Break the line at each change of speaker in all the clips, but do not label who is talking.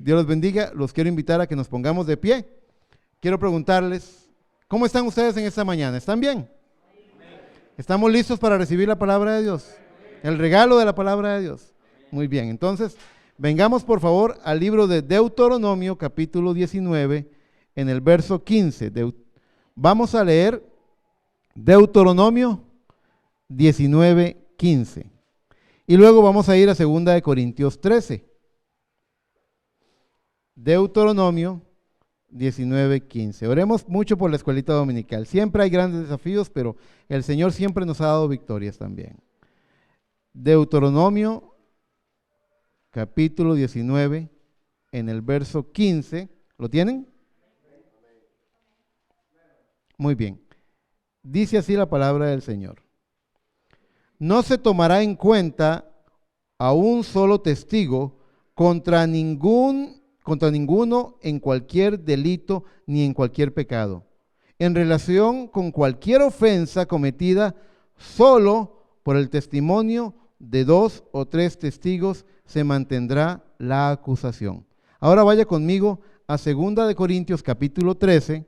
Dios los bendiga. Los quiero invitar a que nos pongamos de pie. Quiero preguntarles, ¿cómo están ustedes en esta mañana? ¿Están bien? ¿Estamos listos para recibir la palabra de Dios? El regalo de la palabra de Dios. Muy bien, entonces, vengamos por favor al libro de Deuteronomio, capítulo 19, en el verso 15. Vamos a leer Deuteronomio 19, 15. Y luego vamos a ir a 2 de Corintios 13. Deuteronomio 19, 15. Oremos mucho por la escuelita dominical. Siempre hay grandes desafíos, pero el Señor siempre nos ha dado victorias también. Deuteronomio capítulo 19, en el verso 15. ¿Lo tienen? Muy bien. Dice así la palabra del Señor. No se tomará en cuenta a un solo testigo contra ninguno en cualquier delito ni en cualquier pecado. En relación con cualquier ofensa cometida solo por el testimonio de 2 o 3 testigos se mantendrá la acusación. Ahora vaya conmigo a 2 de Corintios capítulo 13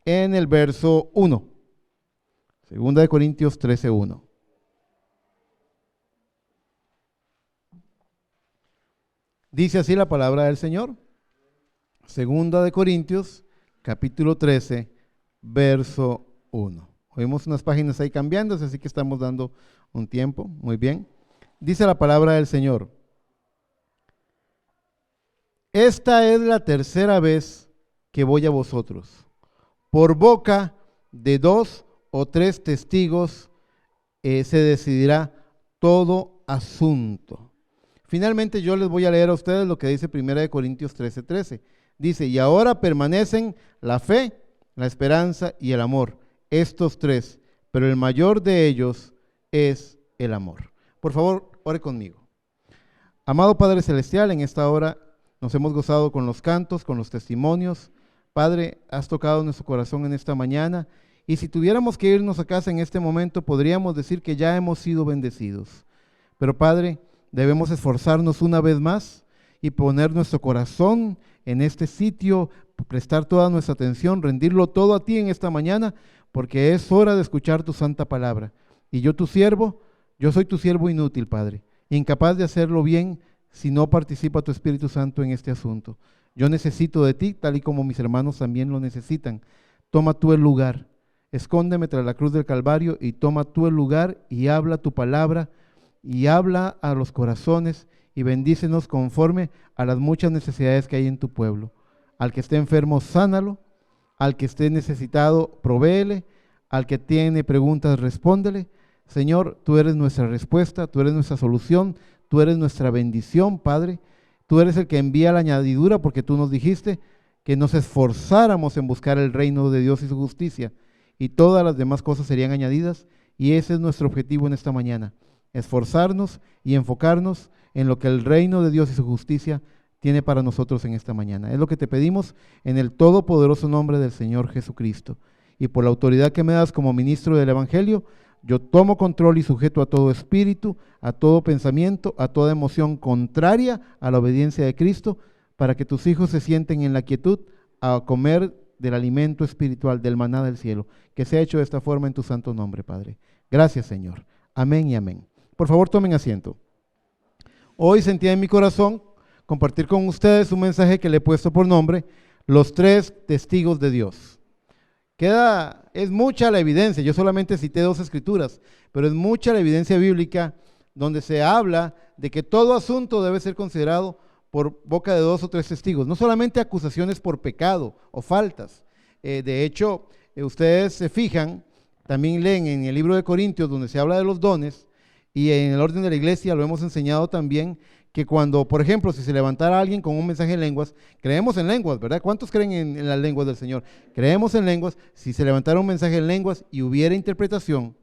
en el verso 1. 2 de Corintios 13, 1. Dice así la palabra del Señor. 2 de Corintios, capítulo 13, verso 1. Oímos unas páginas ahí cambiándose, así que estamos dando un tiempo. Muy bien. Dice la palabra del Señor. Esta es la tercera vez que voy a vosotros. Por boca de 2 o 3 testigos se decidirá todo asunto. Finalmente yo les voy a leer a ustedes lo que dice 1 de Corintios 13, 13. Dice, y ahora permanecen la fe, la esperanza y el amor, estos 3, pero el mayor de ellos es el amor. Por favor, ore conmigo. Amado Padre Celestial, en esta hora nos hemos gozado con los cantos, con los testimonios. Padre, has tocado nuestro corazón en esta mañana, y si tuviéramos que irnos a casa en este momento, podríamos decir que ya hemos sido bendecidos. Pero Padre, debemos esforzarnos una vez más y poner nuestro corazón en este sitio, prestar toda nuestra atención, rendirlo todo a ti en esta mañana, porque es hora de escuchar tu santa palabra. Y yo soy tu siervo inútil, Padre, incapaz de hacerlo bien si no participa tu Espíritu Santo en este asunto. Yo necesito de ti, tal y como mis hermanos también lo necesitan. Toma tú el lugar, escóndeme tras la cruz del Calvario y toma tú el lugar y habla tu palabra y habla a los corazones y bendícenos conforme a las muchas necesidades que hay en tu pueblo. Al que esté enfermo, sánalo. Al que esté necesitado, provéele. Al que tiene preguntas, respóndele. Señor, tú eres nuestra respuesta, tú eres nuestra solución, tú eres nuestra bendición, Padre. Tú eres el que envía la añadidura, porque tú nos dijiste que nos esforzáramos en buscar el reino de Dios y su justicia, y todas las demás cosas serían añadidas, y ese es nuestro objetivo en esta mañana. Esforzarnos y enfocarnos en lo que el reino de Dios y su justicia tiene para nosotros en esta mañana. Es lo que te pedimos en el todopoderoso nombre del Señor Jesucristo. Y por la autoridad que me das como ministro del Evangelio, yo tomo control y sujeto a todo espíritu, a todo pensamiento, a toda emoción contraria a la obediencia de Cristo, para que tus hijos se sienten en la quietud a comer del alimento espiritual, del maná del cielo. Que sea hecho de esta forma en tu santo nombre, Padre. Gracias, Señor. Amén y amén. Por favor, tomen asiento. Hoy sentía en mi corazón compartir con ustedes un mensaje que le he puesto por nombre, los 3 testigos de Dios. Es mucha la evidencia, yo solamente cité 2 escrituras, pero es mucha la evidencia bíblica donde se habla de que todo asunto debe ser considerado por boca de 2 o 3 testigos, no solamente acusaciones por pecado o faltas. De hecho, ustedes se fijan, también leen en el libro de Corintios donde se habla de los dones, y en el orden de la iglesia lo hemos enseñado también, que cuando, por ejemplo, si se levantara alguien con un mensaje en lenguas, creemos en lenguas, ¿verdad? ¿Cuántos creen en las lenguas del Señor? Creemos en lenguas. Si se levantara un mensaje en lenguas y hubiera interpretación,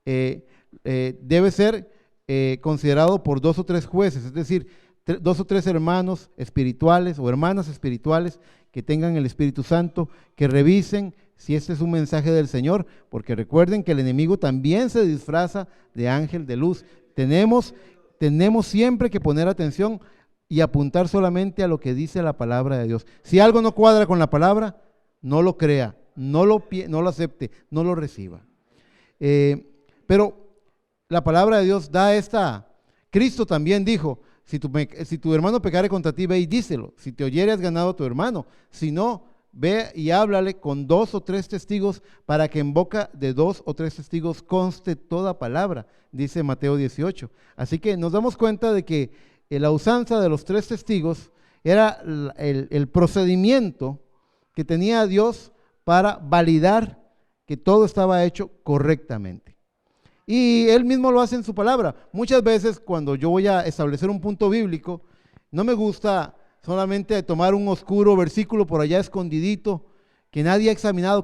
debe ser considerado por 2 o 3 jueces, es decir, 2 o 3 hermanos espirituales o hermanas espirituales que tengan el Espíritu Santo, que revisen si este es un mensaje del Señor, porque recuerden que el enemigo también se disfraza de ángel de luz. Tenemos siempre que poner atención y apuntar solamente a lo que dice la palabra de Dios. Si algo no cuadra con la palabra, no lo crea, no lo acepte, no lo reciba. Pero la palabra de Dios da esta. Cristo también dijo, si tu hermano pecare contra ti, ve y díselo. Si te oyere, has ganado a tu hermano. Si no, ve y háblale con 2 o 3 testigos, para que en boca de 2 o 3 testigos conste toda palabra, dice Mateo 18. Así que nos damos cuenta de que la usanza de los 3 testigos era el procedimiento que tenía Dios para validar que todo estaba hecho correctamente. Y Él mismo lo hace en su palabra. Muchas veces cuando yo voy a establecer un punto bíblico, no me gusta solamente tomar un oscuro versículo por allá escondidito, que nadie ha examinado,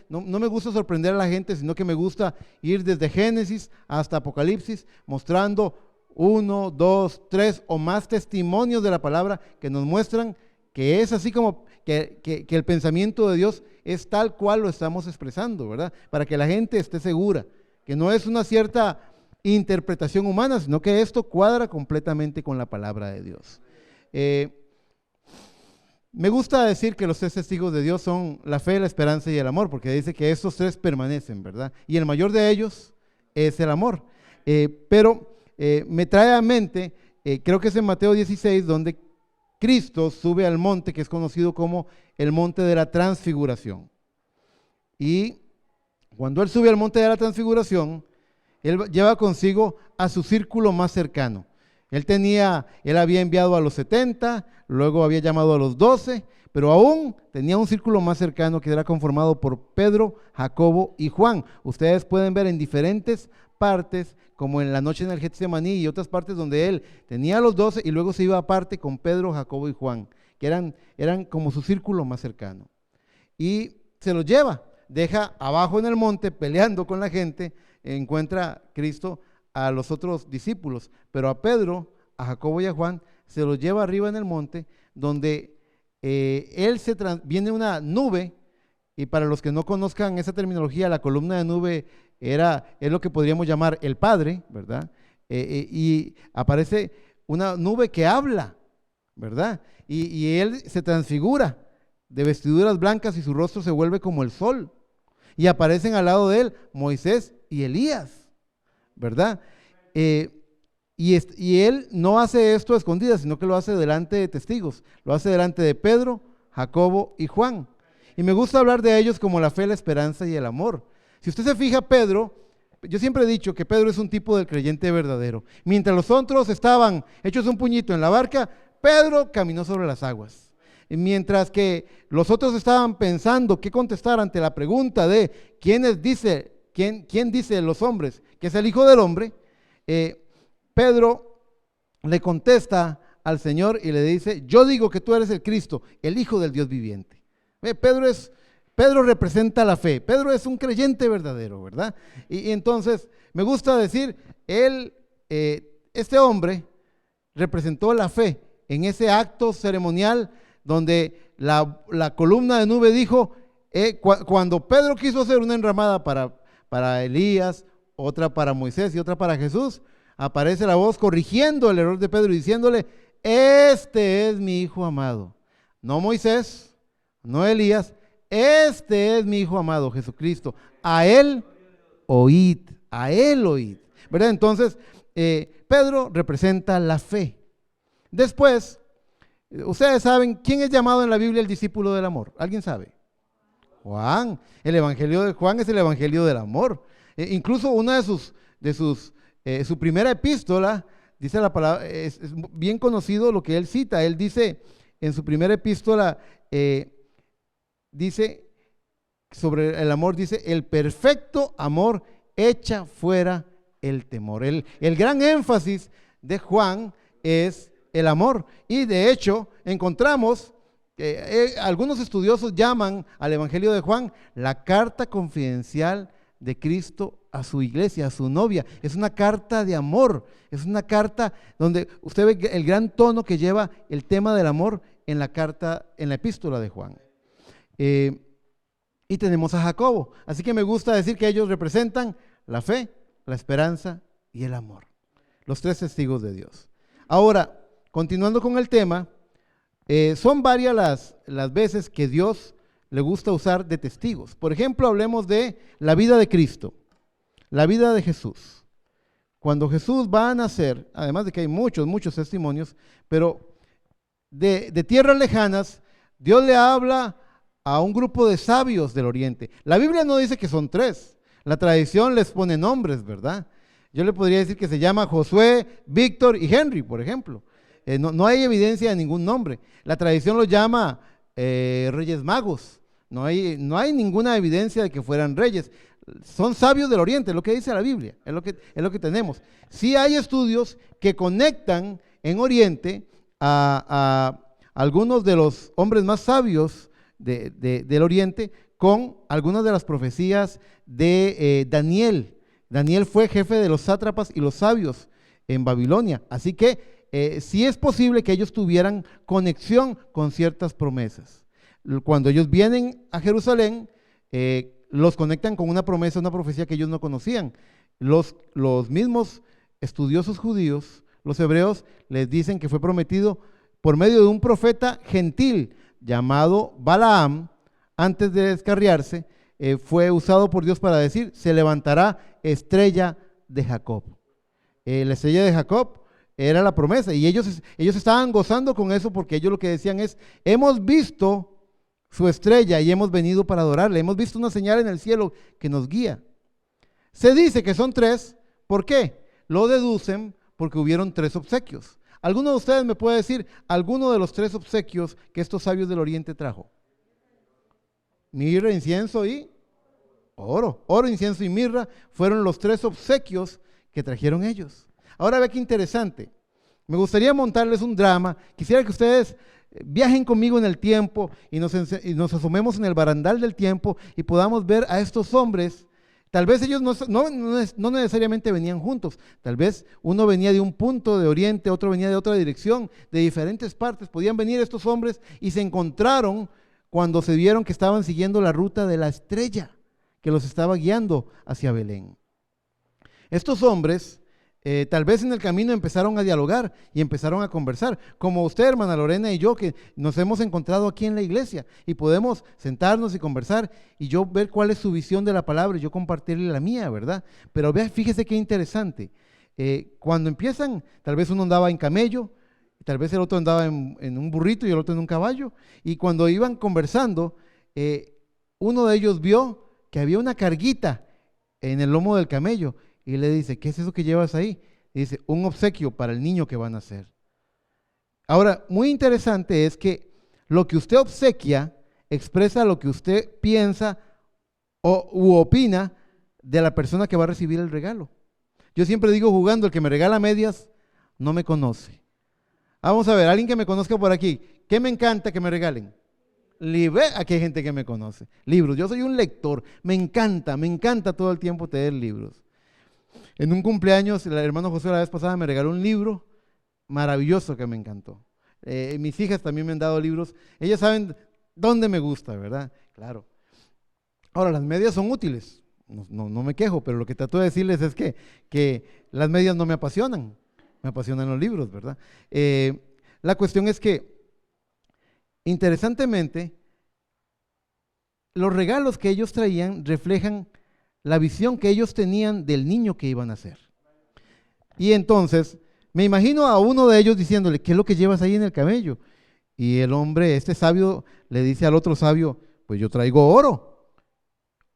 no me gusta sorprender a la gente, sino que me gusta ir desde Génesis hasta Apocalipsis, mostrando 1, 2, 3 o más testimonios de la palabra que nos muestran que es así como que el pensamiento de Dios es tal cual lo estamos expresando, ¿verdad? Para que la gente esté segura que no es una cierta interpretación humana, sino que esto cuadra completamente con la palabra de Dios. Me gusta decir que los 3 testigos de Dios son la fe, la esperanza y el amor, porque dice que estos 3 permanecen, ¿verdad? Y el mayor de ellos es el amor. Pero me trae a mente, creo que es en Mateo 16, donde Cristo sube al monte que es conocido como el monte de la transfiguración. Y cuando Él sube al monte de la transfiguración, Él lleva consigo a su círculo más cercano. Él había enviado a los 70, luego había llamado a los 12, pero aún tenía un círculo más cercano que era conformado por Pedro, Jacobo y Juan. Ustedes pueden ver en diferentes partes, como en la noche en el Getsemaní y otras partes donde Él tenía a los 12 y luego se iba aparte con Pedro, Jacobo y Juan, que eran como su círculo más cercano. Y se los lleva, deja abajo en el monte peleando con la gente, encuentra Cristo a los otros discípulos, pero a Pedro, a Jacobo y a Juan se los lleva arriba en el monte, donde viene una nube, y para los que no conozcan esa terminología, la columna de nube es lo que podríamos llamar el Padre, ¿verdad? Y aparece una nube que habla, ¿verdad? Y Él se transfigura de vestiduras blancas y su rostro se vuelve como el sol, y aparecen al lado de Él Moisés y Elías, ¿verdad? Y Él no hace esto a escondidas, sino que lo hace delante de testigos, lo hace delante de Pedro, Jacobo y Juan. Y me gusta hablar de ellos como la fe, la esperanza y el amor. Si usted se fija, Pedro, yo siempre he dicho que Pedro es un tipo del creyente verdadero. Mientras los otros estaban hechos un puñito en la barca, Pedro caminó sobre las aguas. Y mientras que los otros estaban pensando qué contestar ante la pregunta de quién dice los hombres que es el Hijo del Hombre, Pedro le contesta al Señor y le dice: yo digo que tú eres el Cristo, el Hijo del Dios viviente. Pedro representa la fe. Pedro es un creyente verdadero, ¿verdad? Y entonces me gusta decir, este hombre representó la fe en ese acto ceremonial donde la columna de nube dijo, cuando Pedro quiso hacer una enramada para Elías, otra para Moisés y otra para Jesús, aparece la voz corrigiendo el error de Pedro y diciéndole: este es mi Hijo amado, no Moisés, no Elías, este es mi Hijo amado, Jesucristo, a Él oíd, ¿verdad? Entonces, Pedro representa la fe. Después, ustedes saben, ¿quién es llamado en la Biblia el discípulo del amor? ¿Alguien sabe? Juan. El evangelio de Juan es el evangelio del amor. Incluso una su primera epístola, dice la palabra, es bien conocido lo que él cita. Él dice en su primera epístola, dice sobre el amor, dice: el perfecto amor echa fuera el temor. El gran énfasis de Juan es el amor, y de hecho encontramos algunos estudiosos llaman al evangelio de Juan la carta confidencial de Cristo a su iglesia, a su novia. Es una carta de amor, es una carta donde usted ve el gran tono que lleva el tema del amor en la epístola de Juan. Y tenemos a Jacobo, así que me gusta decir que ellos representan la fe, la esperanza y el amor, los 3 testigos de Dios. Ahora, continuando con el tema, son varias las veces que Dios le gusta usar de testigos. Por ejemplo, hablemos de la vida de Cristo, la vida de Jesús. Cuando Jesús va a nacer, además de que hay muchos testimonios, pero de tierras lejanas, Dios le habla a un grupo de sabios del oriente. La Biblia no dice que son 3, la tradición les pone nombres, ¿verdad? Yo le podría decir que se llama Josué, Víctor y Henry, por ejemplo. No hay evidencia de ningún nombre. La tradición los llama Reyes Magos. No hay ninguna evidencia de que fueran reyes. Son sabios del oriente, es lo que dice la Biblia, es lo que tenemos. Sí hay estudios que conectan en Oriente a algunos de los hombres más sabios del Oriente con algunas de las profecías de Daniel. Daniel fue jefe de los sátrapas y los sabios en Babilonia, así que sí es posible que ellos tuvieran conexión con ciertas promesas. Cuando ellos vienen a Jerusalén, los conectan con una promesa, una profecía que ellos no conocían. Los mismos estudiosos judíos, los hebreos, les dicen que fue prometido por medio de un profeta gentil llamado Balaam. Antes de descarriarse, fue usado por Dios para decir: se levantará estrella de Jacob. La estrella de Jacob era la promesa, y ellos estaban gozando con eso, porque ellos lo que decían es: hemos visto su estrella y hemos venido para adorarle, hemos visto una señal en el cielo que nos guía. Se dice que son 3, ¿por qué? Lo deducen porque hubieron 3 obsequios. ¿Alguno de ustedes me puede decir alguno de los 3 obsequios que estos sabios del oriente trajo? Mirra, incienso y oro. Oro, incienso y mirra fueron los 3 obsequios que trajeron ellos. Ahora ve qué interesante. Me gustaría montarles un drama. Quisiera que ustedes viajen conmigo en el tiempo y nos asomemos en el barandal del tiempo y podamos ver a estos hombres. Tal vez ellos no necesariamente venían juntos. Tal vez uno venía de un punto de oriente, otro venía de otra dirección, de diferentes partes. Podían venir estos hombres y se encontraron cuando se vieron que estaban siguiendo la ruta de la estrella que los estaba guiando hacia Belén. Estos hombres tal vez en el camino empezaron a dialogar y empezaron a conversar, como usted, hermana Lorena, y yo, que nos hemos encontrado aquí en la iglesia y podemos sentarnos y conversar y yo ver cuál es su visión de la palabra y yo compartirle la mía, ¿verdad? Pero vea, fíjese qué interesante. Cuando empiezan, tal vez uno andaba en camello, tal vez el otro andaba en un burrito y el otro en un caballo, y cuando iban conversando, uno de ellos vio que había una carguita en el lomo del camello. Y le dice: ¿qué es eso que llevas ahí? Y dice: un obsequio para el niño que van a nacer. Ahora, muy interesante es que lo que usted obsequia expresa lo que usted piensa u opina de la persona que va a recibir el regalo. Yo siempre digo jugando: el que me regala medias no me conoce. Vamos a ver, alguien que me conozca por aquí. ¿Qué me encanta que me regalen? Aquí hay gente que me conoce. Libros. Yo soy un lector. Me encanta todo el tiempo tener libros. En un cumpleaños, el hermano José la vez pasada me regaló un libro maravilloso que me encantó. Mis hijas también me han dado libros. Ellas saben dónde me gusta, ¿verdad? Claro. Ahora, las medias son útiles. No me quejo, pero lo que trato de decirles es que las medias no me apasionan. Me apasionan los libros, ¿verdad? La cuestión es que, interesantemente, los regalos que ellos traían reflejan la visión que ellos tenían del niño que iban a ser. Y entonces, me imagino a uno de ellos diciéndole: ¿qué es lo que llevas ahí en el camello? Y el hombre, este sabio, le dice al otro sabio: pues yo traigo oro.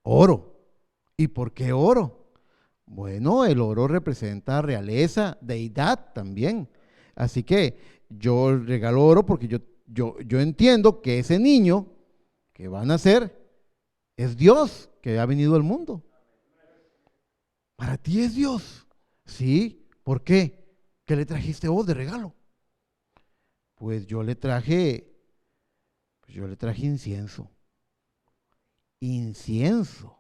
Oro. ¿Y por qué oro? Bueno, el oro representa realeza, deidad también. Así que yo regalo oro porque yo entiendo que ese niño que va a nacer es Dios que ha venido al mundo. Para ti es Dios. Sí, ¿por qué? ¿Qué le trajiste vos de regalo? Pues yo le traje incienso. Incienso.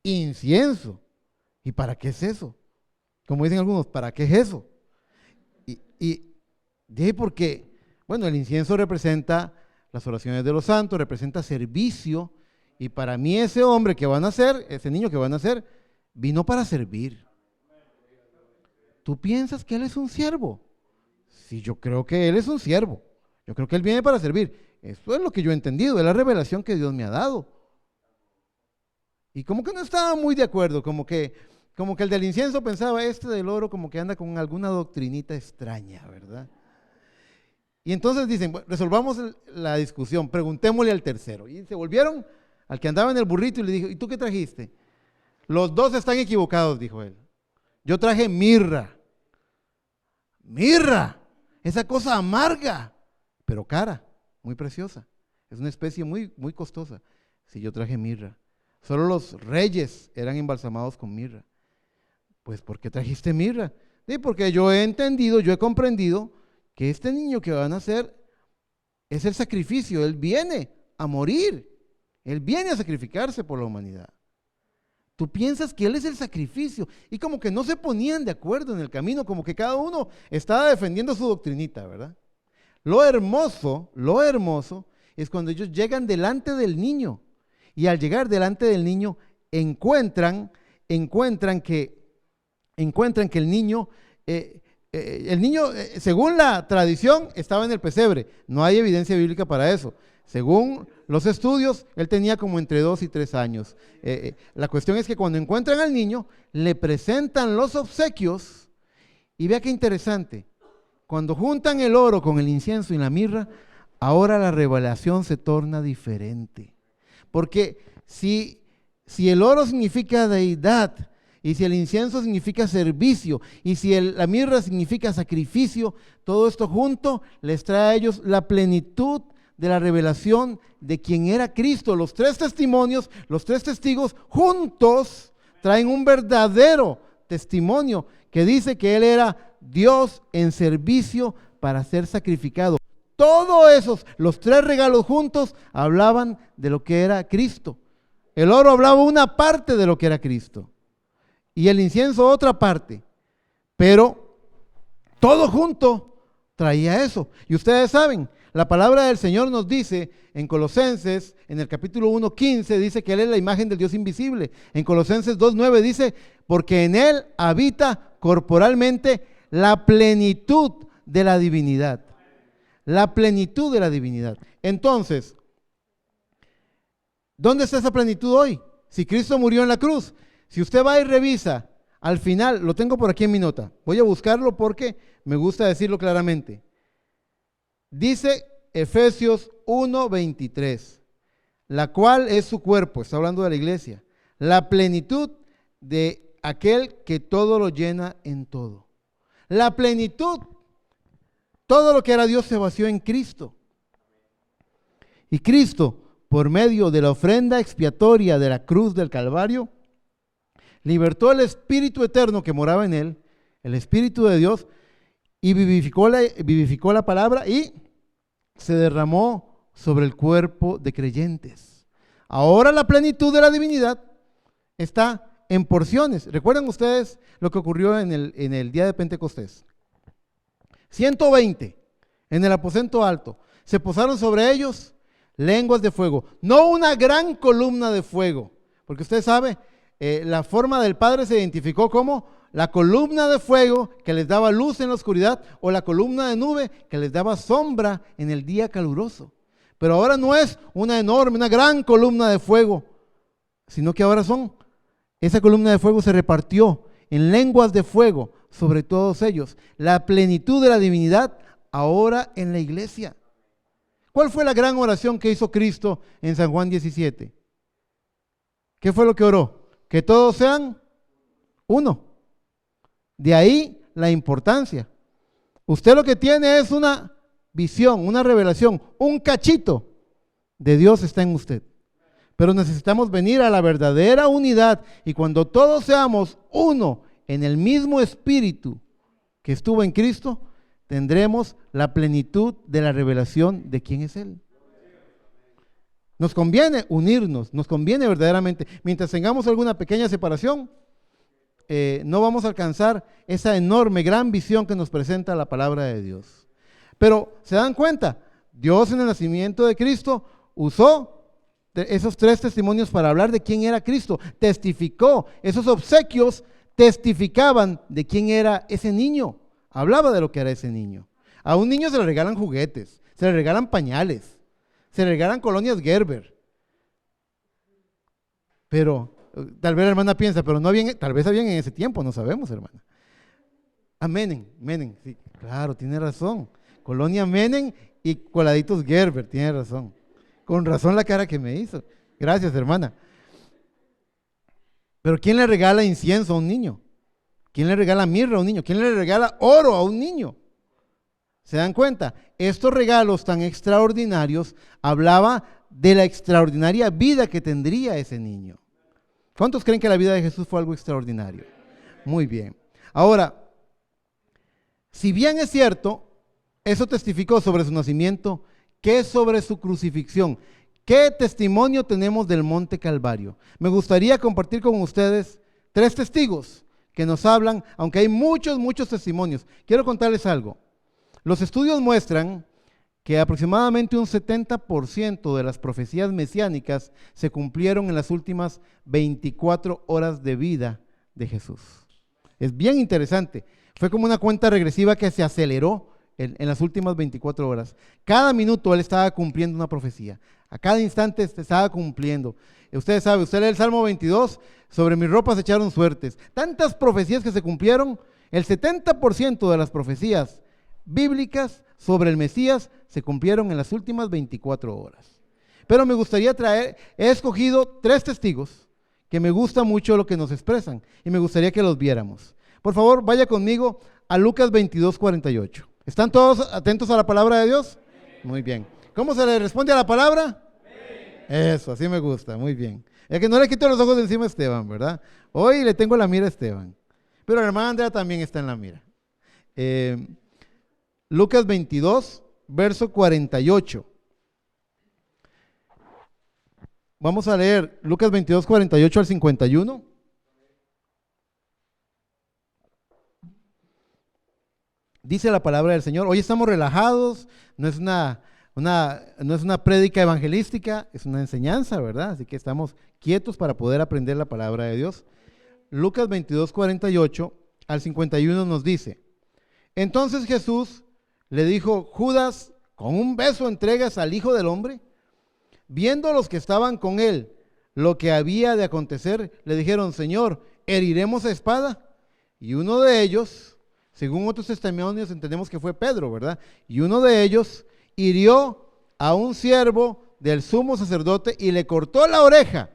¿Y para qué es eso? Como dicen algunos, ¿para qué es eso? Y dije: porque, bueno, el incienso representa las oraciones de los santos, representa servicio, y para mí ese hombre que va a nacer, ese niño que va a nacer, vino para servir. ¿Tú piensas que él es un siervo? Sí, yo creo que Él es un siervo. Yo creo que Él viene para servir. Eso es lo que yo he entendido, es la revelación que Dios me ha dado. Y como que no estaba muy de acuerdo, como que el del incienso pensaba, este del oro como que anda con alguna doctrinita extraña, ¿verdad? Y entonces dicen, bueno, resolvamos la discusión, preguntémosle al tercero. Y se volvieron al que andaba en el burrito y le dijo, ¿y tú qué trajiste? Los dos están equivocados, dijo él. Yo traje mirra. Mirra, esa cosa amarga, pero cara, muy preciosa. Es una especie muy, muy costosa. Sí, yo traje mirra. Solo los reyes eran embalsamados con mirra. Pues, ¿por qué trajiste mirra? Sí, porque yo he entendido, yo he comprendido que este niño que va a nacer es el sacrificio. Él viene a morir. Él viene a sacrificarse por la humanidad. Tú piensas que Él es el sacrificio. Y como que no se ponían de acuerdo en el camino, como que cada uno estaba defendiendo su doctrinita, ¿verdad? Lo hermoso es cuando ellos llegan delante del niño. Y al llegar delante del niño encuentran que el niño, según la tradición, estaba en el pesebre. No hay evidencia bíblica para eso. Según los estudios, él tenía como entre 2 y 3 años. La cuestión es que cuando encuentran al niño, le presentan los obsequios y vea qué interesante. Cuando juntan el oro con el incienso y la mirra, ahora la revelación se torna diferente. Porque si el oro significa deidad, y si el incienso significa servicio, y si la mirra significa sacrificio, todo esto junto les trae a ellos la plenitud de la revelación de quién era Cristo. Los 3 testimonios, los 3 testigos juntos traen un verdadero testimonio que dice que Él era Dios en servicio para ser sacrificado. Todos esos, los 3 regalos juntos, hablaban de lo que era Cristo. El oro hablaba una parte de lo que era Cristo y el incienso otra parte, pero todo junto traía eso. Y ustedes saben, la palabra del Señor nos dice en Colosenses, en el capítulo 1:15, dice que Él es la imagen del Dios invisible. En Colosenses 2:9 dice, porque en Él habita corporalmente la plenitud de la divinidad. La plenitud de la divinidad. Entonces, ¿dónde está esa plenitud hoy? Si Cristo murió en la cruz. Si usted va y revisa, al final, lo tengo por aquí en mi nota. Voy a buscarlo porque me gusta decirlo claramente. Dice Efesios 1:23, la cual es su cuerpo, está hablando de la iglesia, la plenitud de aquel que todo lo llena en todo. La plenitud, todo lo que era Dios se vació en Cristo. Y Cristo, por medio de la ofrenda expiatoria de la cruz del Calvario, libertó el Espíritu eterno que moraba en Él, el Espíritu de Dios, y vivificó la palabra y se derramó sobre el cuerpo de creyentes. Ahora la plenitud de la divinidad está en porciones. ¿Recuerdan ustedes lo que ocurrió en el día de Pentecostés? 120 en el aposento alto. Se posaron sobre ellos lenguas de fuego. No una gran columna de fuego, porque usted sabe, la forma del Padre se identificó como la columna de fuego que les daba luz en la oscuridad o la columna de nube que les daba sombra en el día caluroso. Pero ahora no es una gran columna de fuego, sino que ahora esa columna de fuego se repartió en lenguas de fuego sobre todos ellos. La plenitud de la divinidad ahora en la iglesia. ¿Cuál fue la gran oración que hizo Cristo en San Juan 17? ¿Qué fue lo que oró? Que todos sean uno. De ahí la importancia. Usted lo que tiene es una visión, una revelación, un cachito de Dios está en usted. Pero necesitamos venir a la verdadera unidad y cuando todos seamos uno en el mismo espíritu que estuvo en Cristo, tendremos la plenitud de la revelación de quién es Él. Nos conviene unirnos, nos conviene verdaderamente. Mientras tengamos alguna pequeña separación, no vamos a alcanzar esa enorme, gran visión que nos presenta la palabra de Dios. Pero, ¿se dan cuenta? Dios en el nacimiento de Cristo usó esos 3 testimonios para hablar de quién era Cristo. Testificó, esos obsequios testificaban de quién era ese niño. Hablaba de lo que era ese niño. A un niño se le regalan juguetes, se le regalan pañales, se le regalan colonias Gerber. Pero tal vez la hermana piensa, pero no habían, tal vez habían en ese tiempo, no sabemos, hermana. A Menem, sí, claro, tiene razón. Colonia Menem y coladitos Gerber, tiene razón. Con razón la cara que me hizo. Gracias, hermana. Pero ¿quién le regala incienso a un niño? ¿Quién le regala mirra a un niño? ¿Quién le regala oro a un niño? ¿Se dan cuenta? Estos regalos tan extraordinarios hablaba de la extraordinaria vida que tendría ese niño. ¿Cuántos creen que la vida de Jesús fue algo extraordinario? Muy bien. Ahora, si bien es cierto, eso testificó sobre su nacimiento, ¿qué sobre su crucifixión? ¿Qué testimonio tenemos del Monte Calvario? Me gustaría compartir con ustedes 3 testigos que nos hablan, aunque hay muchos testimonios. Quiero contarles algo. Los estudios muestran que aproximadamente un 70% de las profecías mesiánicas se cumplieron en las últimas 24 horas de vida de Jesús. Es bien interesante. Fue como una cuenta regresiva que se aceleró en las últimas 24 horas. Cada minuto él estaba cumpliendo una profecía. A cada instante estaba cumpliendo. Ustedes saben, usted lee el Salmo 22, sobre mis ropas echaron suertes. Tantas profecías que se cumplieron, el 70% de las profecías bíblicas sobre el Mesías se cumplieron en las últimas 24 horas. Pero me gustaría he escogido 3 testigos que me gusta mucho lo que nos expresan y me gustaría que los viéramos. Por favor, vaya conmigo a Lucas 22:48. ¿Están todos atentos a la palabra de Dios? Muy bien. ¿Cómo se le responde a la palabra? Eso, así me gusta, muy bien. Es que no le quito los ojos de encima a Esteban, ¿verdad? Hoy le tengo la mira a Esteban, pero la hermana Andrea también está en la mira. Lucas 22, verso 48. Vamos a leer Lucas 22, 48 al 51. Dice la palabra del Señor. Hoy estamos relajados, no es una prédica evangelística, es una enseñanza, ¿verdad? Así que estamos quietos para poder aprender la palabra de Dios. Lucas 22, 48 al 51 nos dice: entonces Jesús le dijo: Judas, ¿con un beso entregas al Hijo del Hombre? Viendo los que estaban con él lo que había de acontecer, le dijeron: Señor, ¿heriremos a espada? Y uno de ellos, según otros testimonios, entendemos que fue Pedro, ¿verdad? Y uno de ellos hirió a un siervo del sumo sacerdote y le cortó la oreja.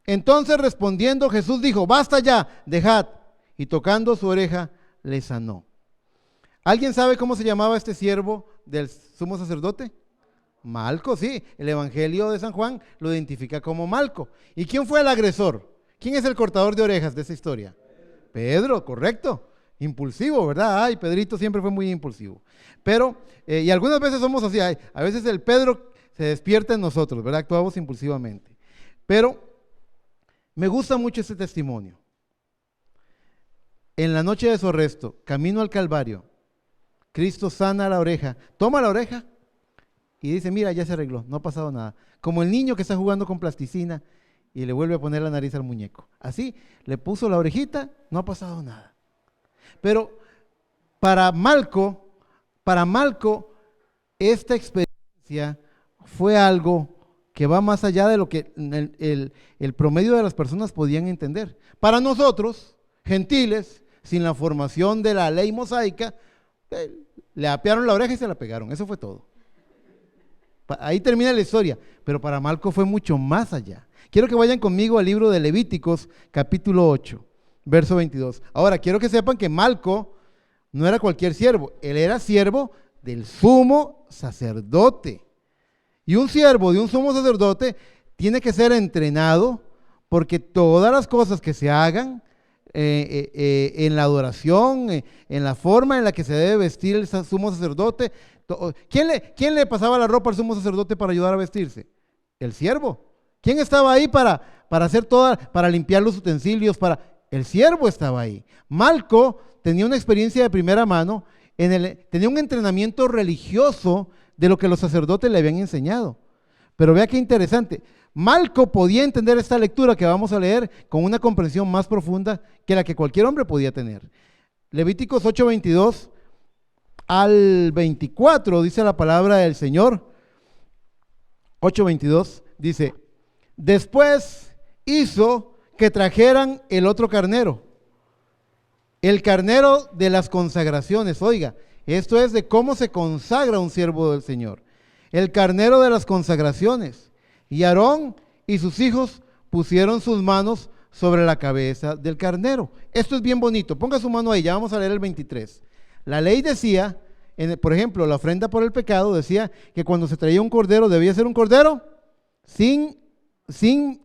Entonces respondiendo Jesús dijo: basta ya, dejad. Y tocando su oreja, le sanó. ¿Alguien sabe cómo se llamaba este siervo del sumo sacerdote? Malco, sí. El Evangelio de San Juan lo identifica como Malco. ¿Y quién fue el agresor? ¿Quién es el cortador de orejas de esa historia? Pedro, correcto. Impulsivo, ¿verdad? Ay, Pedrito siempre fue muy impulsivo. Pero, y algunas veces somos así, a veces el Pedro se despierta en nosotros, ¿verdad? Actuamos impulsivamente. Pero me gusta mucho este testimonio. En la noche de su arresto, camino al Calvario, Cristo sana la oreja, toma la oreja y dice: mira, ya se arregló, no ha pasado nada. Como el niño que está jugando con plasticina y le vuelve a poner la nariz al muñeco. Así, le puso la orejita, no ha pasado nada. Pero para Malco, esta experiencia fue algo que va más allá de lo que el promedio de las personas podían entender. Para nosotros, gentiles, sin la formación de la ley mosaica, le apearon la oreja y se la pegaron, eso fue todo. Ahí termina la historia, pero para Malco fue mucho más allá. Quiero que vayan conmigo al libro de Levíticos, capítulo 8, verso 22. Ahora, quiero que sepan que Malco no era cualquier siervo, él era siervo del sumo sacerdote. Y un siervo de un sumo sacerdote tiene que ser entrenado, porque todas las cosas que se hagan en la adoración, en la forma en la que se debe vestir el sumo sacerdote. ¿Quién le pasaba la ropa al sumo sacerdote para ayudar a vestirse? El siervo. ¿Quién estaba ahí para hacer para limpiar los utensilios? El siervo estaba ahí. Malco tenía una experiencia de primera mano, tenía un entrenamiento religioso de lo que los sacerdotes le habían enseñado. Pero vea qué interesante. Malco podía entender esta lectura que vamos a leer con una comprensión más profunda que la que cualquier hombre podía tener. Levíticos 8:22 al 24, dice la palabra del Señor, 8:22, dice, después hizo que trajeran el otro carnero, el carnero de las consagraciones. Oiga, esto es de cómo se consagra un siervo del Señor. El carnero de las consagraciones. Y Aarón y sus hijos pusieron sus manos sobre la cabeza del carnero. Esto es bien bonito. Ponga su mano ahí, ya vamos a leer el 23. La ley decía, por ejemplo, la ofrenda por el pecado decía que cuando se traía un cordero debía ser un cordero sin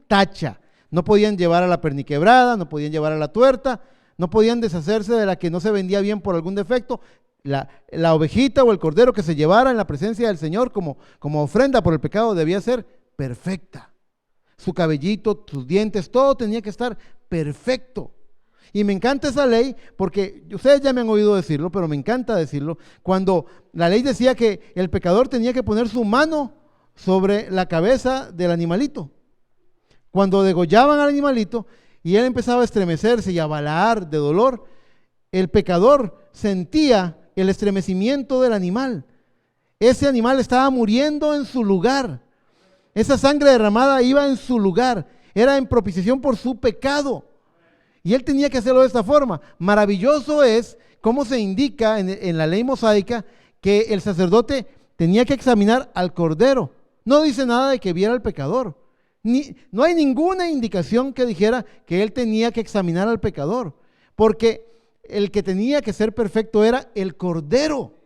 tacha. No podían llevar a la perniquebrada, no podían llevar a la tuerta, no podían deshacerse de la que no se vendía bien por algún defecto. La ovejita o el cordero que se llevara en la presencia del Señor como ofrenda por el pecado debía ser perfecta. Su cabellito, sus dientes, todo tenía que estar perfecto. Y me encanta esa ley porque ustedes ya me han oído decirlo, pero me encanta decirlo. Cuando la ley decía que el pecador tenía que poner su mano sobre la cabeza del animalito. Cuando degollaban al animalito y él empezaba a estremecerse y a balaar de dolor, el pecador sentía el estremecimiento del animal. Ese animal estaba muriendo en su lugar. Esa sangre derramada iba en su lugar. Era en propiciación por su pecado. Y él tenía que hacerlo de esta forma. Maravilloso es cómo se indica en la ley mosaica que el sacerdote tenía que examinar al cordero. No dice nada de que viera al pecador. No hay ninguna indicación que dijera que él tenía que examinar al pecador. Porque el que tenía que ser perfecto era el cordero.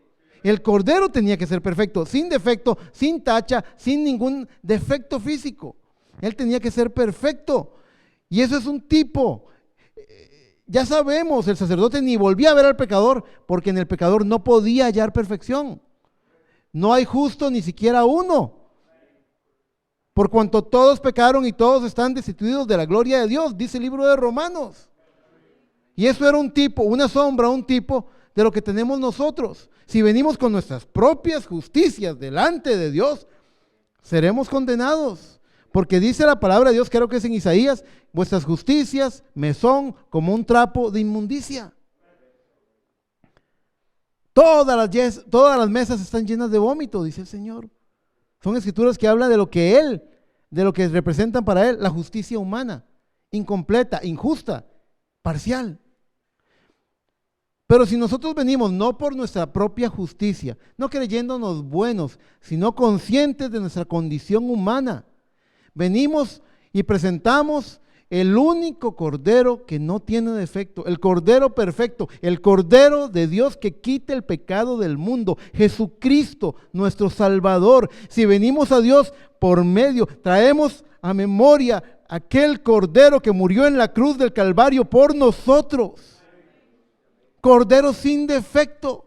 El cordero tenía que ser perfecto, sin defecto, sin tacha, sin ningún defecto físico. Él tenía que ser perfecto. Y eso es un tipo. Ya sabemos, el sacerdote ni volvía a ver al pecador, porque en el pecador no podía hallar perfección. No hay justo ni siquiera uno. Por cuanto todos pecaron y todos están destituidos de la gloria de Dios, dice el libro de Romanos. Y eso era un tipo, una sombra, un tipo de lo que tenemos nosotros. Si venimos con nuestras propias justicias delante de Dios, seremos condenados. Porque dice la palabra de Dios, creo que es en Isaías, vuestras justicias me son como un trapo de inmundicia. Todas las mesas están llenas de vómito, dice el Señor. Son escrituras que hablan de lo que representan para Él, la justicia humana, incompleta, injusta, parcial. Pero si nosotros venimos no por nuestra propia justicia, no creyéndonos buenos, sino conscientes de nuestra condición humana, venimos y presentamos el único cordero que no tiene defecto, el cordero perfecto, el cordero de Dios que quita el pecado del mundo, Jesucristo, nuestro Salvador. Si venimos a Dios por medio, traemos a memoria aquel cordero que murió en la cruz del Calvario por nosotros. Cordero sin defecto.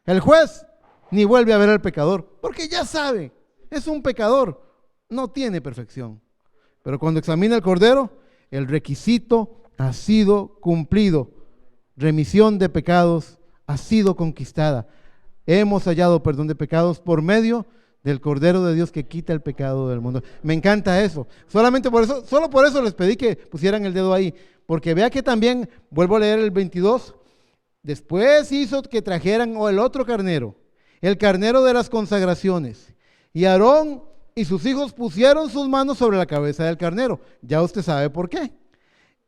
El juez ni vuelve a ver al pecador, porque ya sabe, es un pecador, no tiene perfección. Pero cuando examina el cordero, el requisito ha sido cumplido. Remisión de pecados ha sido conquistada. Hemos hallado perdón de pecados por medio del Cordero de Dios que quita el pecado del mundo. Me encanta eso. Solo por eso les pedí que pusieran el dedo ahí. Porque vea que también, vuelvo a leer el 22, después hizo que trajeran el otro carnero, el carnero de las consagraciones. Y Aarón y sus hijos pusieron sus manos sobre la cabeza del carnero. Ya usted sabe por qué.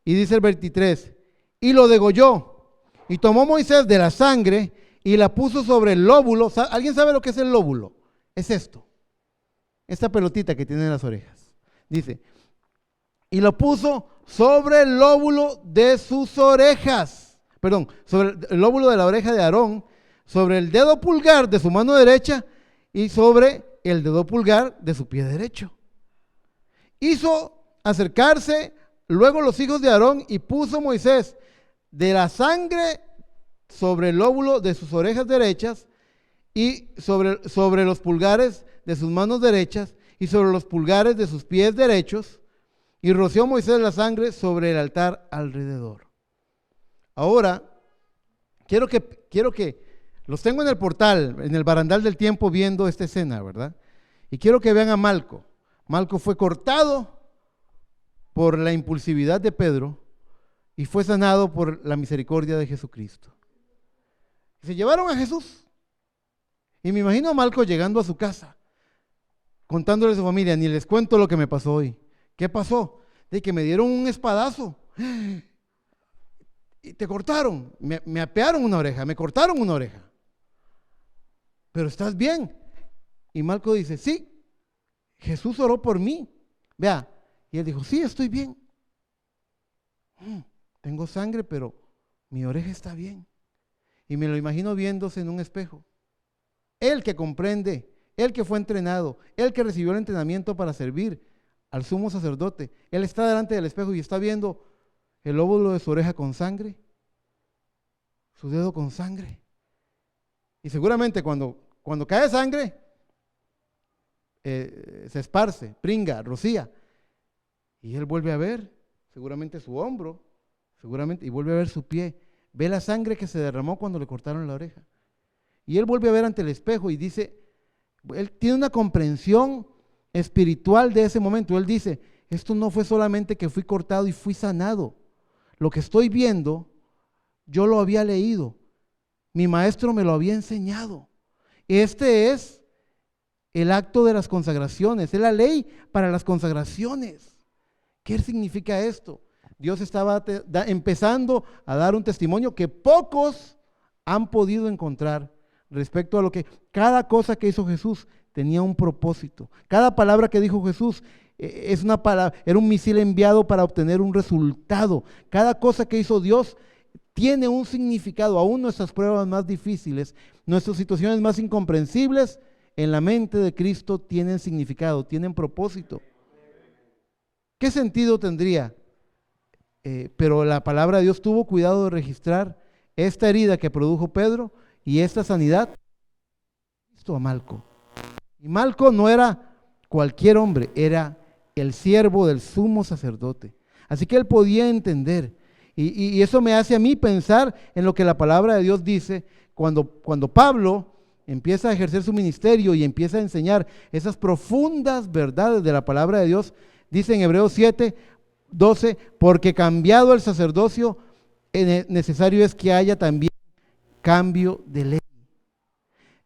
Y dice el 23, y lo degolló. Y tomó Moisés de la sangre y la puso sobre el lóbulo. ¿Alguien sabe lo que es el lóbulo? Es esto, esta pelotita que tiene en las orejas. Dice, y lo puso sobre el lóbulo de sus orejas. Perdón, sobre el lóbulo de la oreja de Aarón, sobre el dedo pulgar de su mano derecha y sobre el dedo pulgar de su pie derecho. Hizo acercarse luego los hijos de Aarón y puso Moisés de la sangre sobre el lóbulo de sus orejas derechas y sobre los pulgares de sus manos derechas y sobre los pulgares de sus pies derechos, y roció Moisés la sangre sobre el altar alrededor. Ahora, quiero que los tengo en el portal, en el barandal del tiempo viendo esta escena, ¿verdad? Y quiero que vean a Malco. Malco fue cortado por la impulsividad de Pedro y fue sanado por la misericordia de Jesucristo. Se llevaron a Jesús. Y me imagino a Malco llegando a su casa, contándole a su familia, ni les cuento lo que me pasó hoy. ¿Qué pasó? De que me dieron un espadazo. Y te cortaron, me apearon una oreja, me cortaron una oreja. Pero ¿estás bien? Y Malco dice, sí, Jesús oró por mí. Vea, y él dijo, sí, estoy bien. Tengo sangre, pero mi oreja está bien. Y me lo imagino viéndose en un espejo. Él que comprende, él que fue entrenado, él que recibió el entrenamiento para servir al sumo sacerdote, él está delante del espejo y está viendo el lóbulo de su oreja con sangre, su dedo con sangre. Y seguramente cuando cae sangre, se esparce, pringa, rocía. Y él vuelve a ver, seguramente su hombro, seguramente, y vuelve a ver su pie. Ve la sangre que se derramó cuando le cortaron la oreja. Y él vuelve a ver ante el espejo y dice, él tiene una comprensión espiritual de ese momento. Él dice, esto no fue solamente que fui cortado y fui sanado. Lo que estoy viendo, yo lo había leído. Mi maestro me lo había enseñado. Este es el acto de las consagraciones, es la ley para las consagraciones. ¿Qué significa esto? Dios estaba empezando a dar un testimonio que pocos han podido encontrar respecto a lo que cada cosa que hizo Jesús tenía un propósito. Cada palabra que dijo Jesús es una palabra, era un misil enviado para obtener un resultado. Cada cosa que hizo Dios tiene un significado. Aún nuestras pruebas más difíciles, nuestras situaciones más incomprensibles, en la mente de Cristo tienen significado, tienen propósito. ¿Qué sentido tendría? Pero la palabra de Dios tuvo cuidado de registrar esta herida que produjo Pedro y esta sanidad a Malco. Y Malco no era cualquier hombre, era el siervo del sumo sacerdote. Así que él podía entender. Y eso me hace a mí pensar en lo que la palabra de Dios dice cuando Pablo empieza a ejercer su ministerio y empieza a enseñar esas profundas verdades de la palabra de Dios. Dice en Hebreos 7:12, porque cambiado el sacerdocio, necesario es que haya también cambio de ley.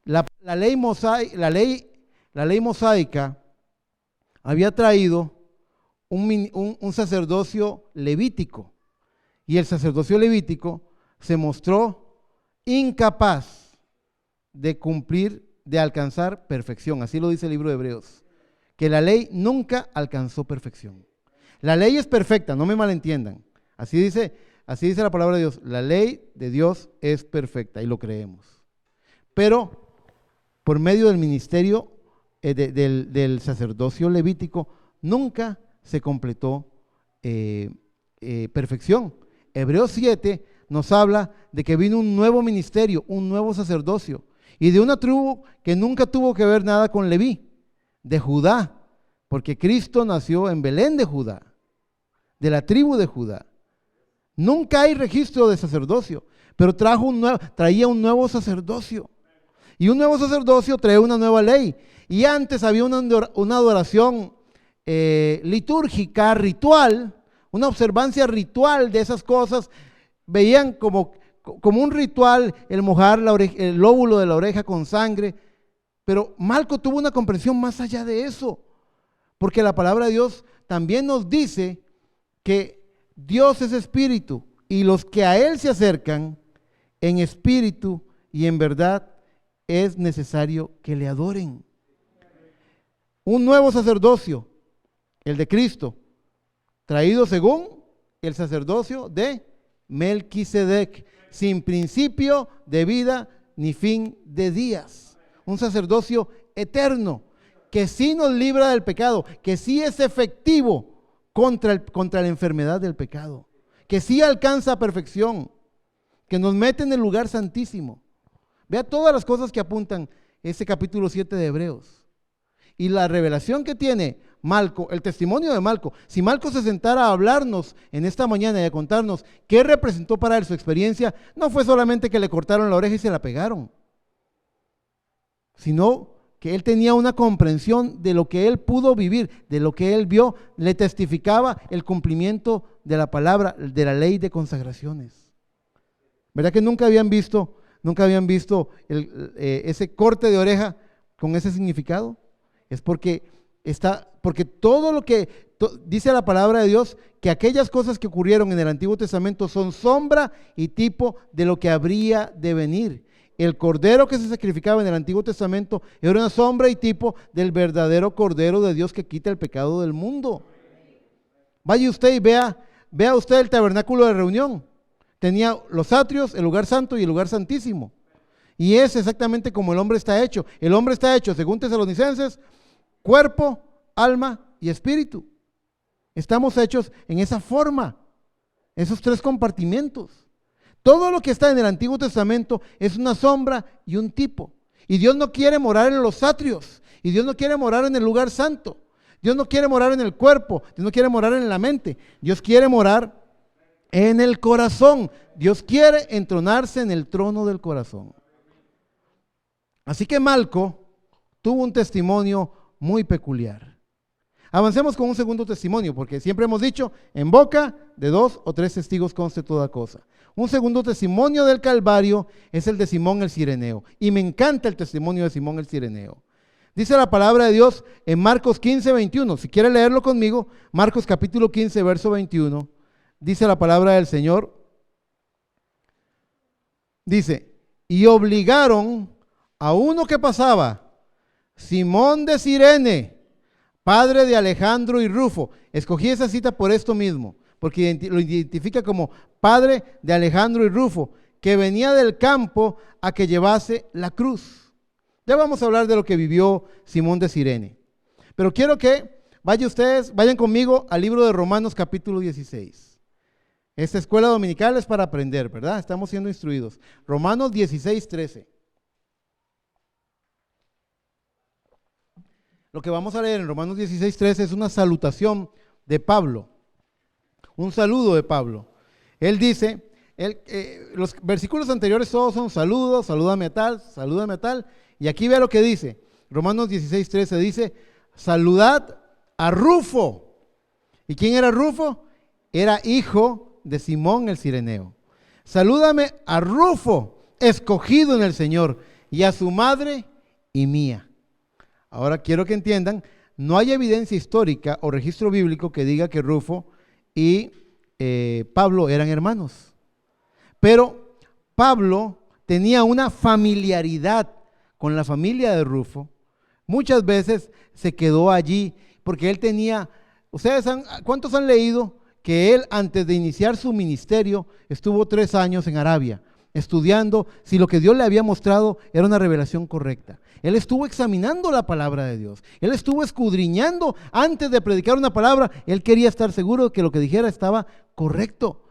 La ley mosaica había traído un sacerdocio levítico, y el sacerdocio levítico se mostró incapaz de cumplir, de alcanzar perfección. Así lo dice el libro de Hebreos, que la ley nunca alcanzó perfección. La ley es perfecta, no me malentiendan. Así dice la palabra de Dios. La ley de Dios es perfecta y lo creemos. Pero por medio del ministerio del sacerdocio levítico nunca se completó perfección. Hebreos 7 nos habla de que vino un nuevo ministerio, un nuevo sacerdocio, y de una tribu que nunca tuvo que ver nada con Leví, de Judá, porque Cristo nació en Belén de Judá, de la tribu de Judá. Nunca hay registro de sacerdocio, pero traía un nuevo sacerdocio. Y un nuevo sacerdocio trae una nueva ley. Y antes había una adoración litúrgica, ritual, una observancia ritual de esas cosas. Veían como un ritual el mojar el lóbulo de la oreja con sangre. Pero Malco tuvo una comprensión más allá de eso, porque la palabra de Dios también nos dice que Dios es espíritu, y los que a Él se acercan en espíritu y en verdad es necesario que le adoren. Un nuevo sacerdocio, el de Cristo, traído según el sacerdocio de Melquisedec, sin principio de vida ni fin de días. Un sacerdocio eterno, que sí nos libra del pecado, que sí es efectivo contra la enfermedad del pecado, que sí alcanza perfección, que nos mete en el lugar santísimo. Vea todas las cosas que apuntan ese capítulo 7 de Hebreos. Y la revelación que tiene Malco, el testimonio de Malco. Si Malco se sentara a hablarnos en esta mañana y a contarnos qué representó para él su experiencia, no fue solamente que le cortaron la oreja y se la pegaron, sino que él tenía una comprensión de lo que él pudo vivir, de lo que él vio, le testificaba el cumplimiento de la palabra, de la ley de consagraciones. ¿Verdad que nunca habían visto nunca habían visto ese corte de oreja con ese significado? Es porque todo lo que dice la palabra de Dios, que aquellas cosas que ocurrieron en el Antiguo Testamento son sombra y tipo de lo que habría de venir. El cordero que se sacrificaba en el Antiguo Testamento era una sombra y tipo del verdadero Cordero de Dios que quita el pecado del mundo. Vaya usted y vea usted el tabernáculo de reunión. Tenía los atrios, el lugar santo y el lugar santísimo. Y es exactamente como el hombre está hecho. El hombre está hecho, según Tesalonicenses, cuerpo, alma y espíritu. Estamos hechos en esa forma, esos tres compartimentos. Todo lo que está en el Antiguo Testamento es una sombra y un tipo. Y Dios no quiere morar en los atrios. Y Dios no quiere morar en el lugar santo. Dios no quiere morar en el cuerpo. Dios no quiere morar en la mente. Dios quiere morar en el corazón. Dios quiere entronarse en el trono del corazón. Así que Malco tuvo un testimonio muy peculiar. Avancemos con un segundo testimonio, porque siempre hemos dicho, en boca de 2 o 3 testigos conste toda cosa. Un segundo testimonio del Calvario es el de Simón el Cireneo. Y me encanta el testimonio de Simón el Cireneo. Dice la palabra de Dios en Marcos 15, 21. Si quiere leerlo conmigo, Marcos capítulo 15, verso 21. Dice la palabra del Señor. Dice, y obligaron a uno que pasaba, Simón de Cirene, padre de Alejandro y Rufo. Escogí esa cita por esto mismo, porque lo identifica como padre de Alejandro y Rufo, que venía del campo a que llevase la cruz. Ya vamos a hablar de lo que vivió Simón de Cirene. Pero quiero que vayan conmigo al libro de Romanos capítulo 16. Esta escuela dominical es para aprender, ¿verdad? Estamos siendo instruidos. Romanos 16, 13. Lo que vamos a leer en Romanos 16, 13 es una salutación de Pablo. Un saludo de Pablo. Él dice, los versículos anteriores todos son saludos, salúdame a tal. Y aquí vea lo que dice. Romanos 16, 13 dice, saludad a Rufo. ¿Y quién era Rufo? Era hijo de Simón el Cireneo. Salúdame a Rufo, escogido en el Señor, y a su madre y mía. Ahora quiero que entiendan, no hay evidencia histórica o registro bíblico que diga que Rufo y Pablo eran hermanos. Pero Pablo tenía una familiaridad con la familia de Rufo. Muchas veces se quedó allí porque él tenía, ¿cuántos han leído que él antes de iniciar su ministerio estuvo 3 años en Arabia estudiando si lo que Dios le había mostrado era una revelación correcta? Él estuvo examinando la palabra de Dios. Él estuvo escudriñando antes de predicar una palabra. Él quería estar seguro de que lo que dijera estaba correcto.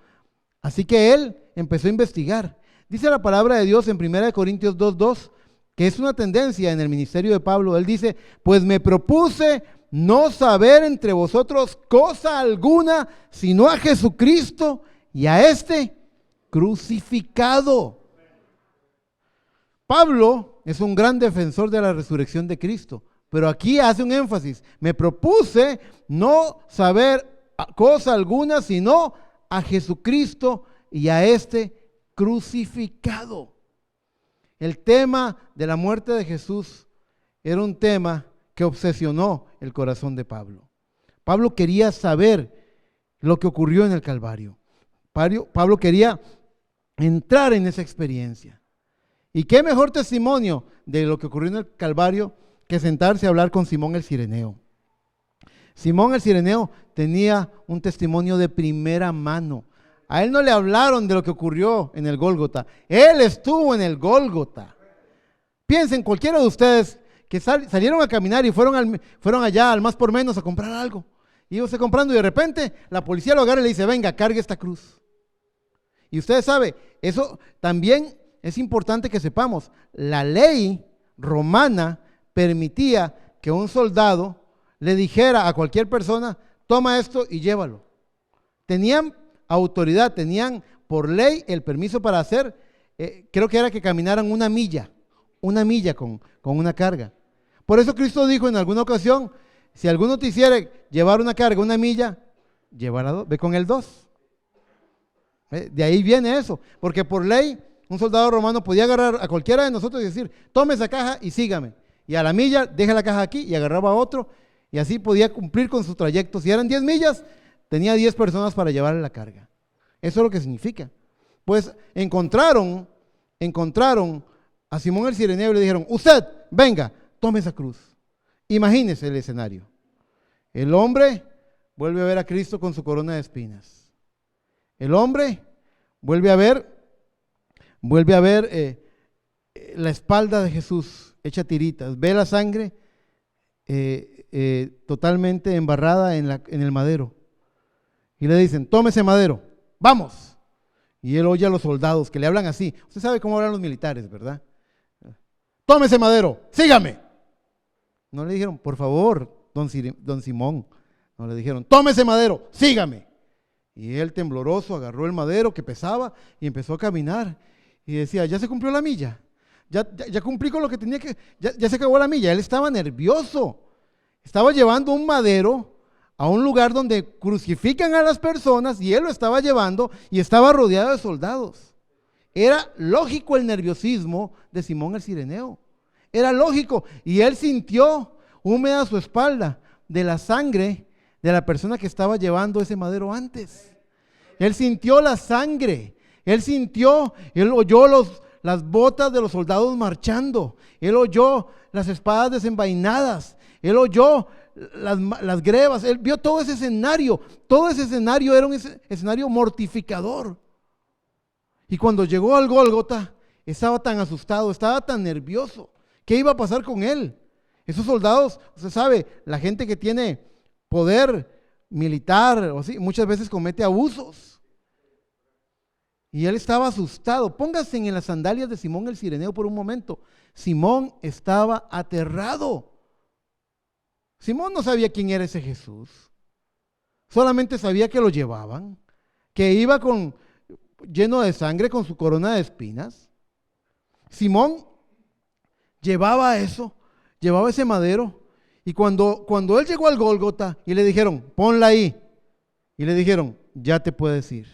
Así que él empezó a investigar. Dice la palabra de Dios en 1 Corintios 2:2, que es una tendencia en el ministerio de Pablo. Él dice, pues me propuse no saber entre vosotros cosa alguna, sino a Jesucristo y a este crucificado. Pablo es un gran defensor de la resurrección de Cristo, pero aquí hace un énfasis. Me propuse no saber cosa alguna, sino a Jesucristo y a este crucificado. El tema de la muerte de Jesús era un tema que obsesionó el corazón de Pablo. Pablo quería saber lo que ocurrió en el Calvario. Pablo quería entrar en esa experiencia. ¿Y qué mejor testimonio de lo que ocurrió en el Calvario que sentarse a hablar con Simón el Cireneo? Simón el Cireneo tenía un testimonio de primera mano. A él no le hablaron de lo que ocurrió en el Gólgota. Él estuvo en el Gólgota. Piensen, cualquiera de ustedes que salieron a caminar y fueron allá al más por menos a comprar algo. Iba usted comprando y de repente la policía lo agarra y le dice, venga, cargue esta cruz. Y ustedes saben, eso también es importante que sepamos. La ley romana permitía que un soldado le dijera a cualquier persona, toma esto y llévalo. Tenían autoridad, tenían por ley el permiso para hacer, creo que era que caminaran una milla con una carga. Por eso Cristo dijo en alguna ocasión, si alguno te hiciera llevar una carga, una milla, llévala, ve con el 2. De ahí viene eso, porque por ley un soldado romano podía agarrar a cualquiera de nosotros y decir, tome esa caja y sígame. Y a la milla, deja la caja aquí y agarraba a otro. Y así podía cumplir con su trayecto. Si eran 10 millas, tenía 10 personas para llevarle la carga. Eso es lo que significa. Pues encontraron a Simón el Cireneo y le dijeron, usted, venga, tome esa cruz. Imagínese el escenario. El hombre vuelve a ver a Cristo con su corona de espinas. El hombre vuelve a ver la espalda de Jesús hecha tiritas, ve la sangre totalmente embarrada en el madero. Y le dicen, tome ese madero, vamos. Y él oye a los soldados que le hablan así. Usted sabe cómo hablan los militares, ¿verdad? Tome ese madero, sígame. No le dijeron, por favor, don Simón. No le dijeron, tome ese madero, sígame. Y él tembloroso agarró el madero que pesaba y empezó a caminar. Y decía, ya se cumplió la milla. Ya cumplí con lo que tenía que, ya se acabó la milla. Él estaba nervioso. Estaba llevando un madero a un lugar donde crucifican a las personas y él lo estaba llevando y estaba rodeado de soldados. Era lógico el nerviosismo de Simón el Cireneo. Era lógico. Y él sintió húmeda su espalda de la sangre de la persona que estaba llevando ese madero antes. Él sintió la sangre. Él oyó las botas de los soldados marchando. Él oyó las espadas desenvainadas. Él oyó las grebas. Él vio todo ese escenario. Todo ese escenario era un escenario mortificador. Y cuando llegó al Gólgota, estaba tan asustado, estaba tan nervioso. ¿Qué iba a pasar con él? Esos soldados, usted sabe, la gente que tiene poder militar, o sí, muchas veces comete abusos. Y él estaba asustado. Póngase en las sandalias de Simón el Cireneo por un momento. Simón estaba aterrado. Simón no sabía quién era ese Jesús. Solamente sabía que lo llevaban, que iba lleno de sangre con su corona de espinas. Simón llevaba eso, llevaba ese madero. Y cuando él llegó al Gólgota y le dijeron, ponla ahí. Y le dijeron, ya te puedes ir.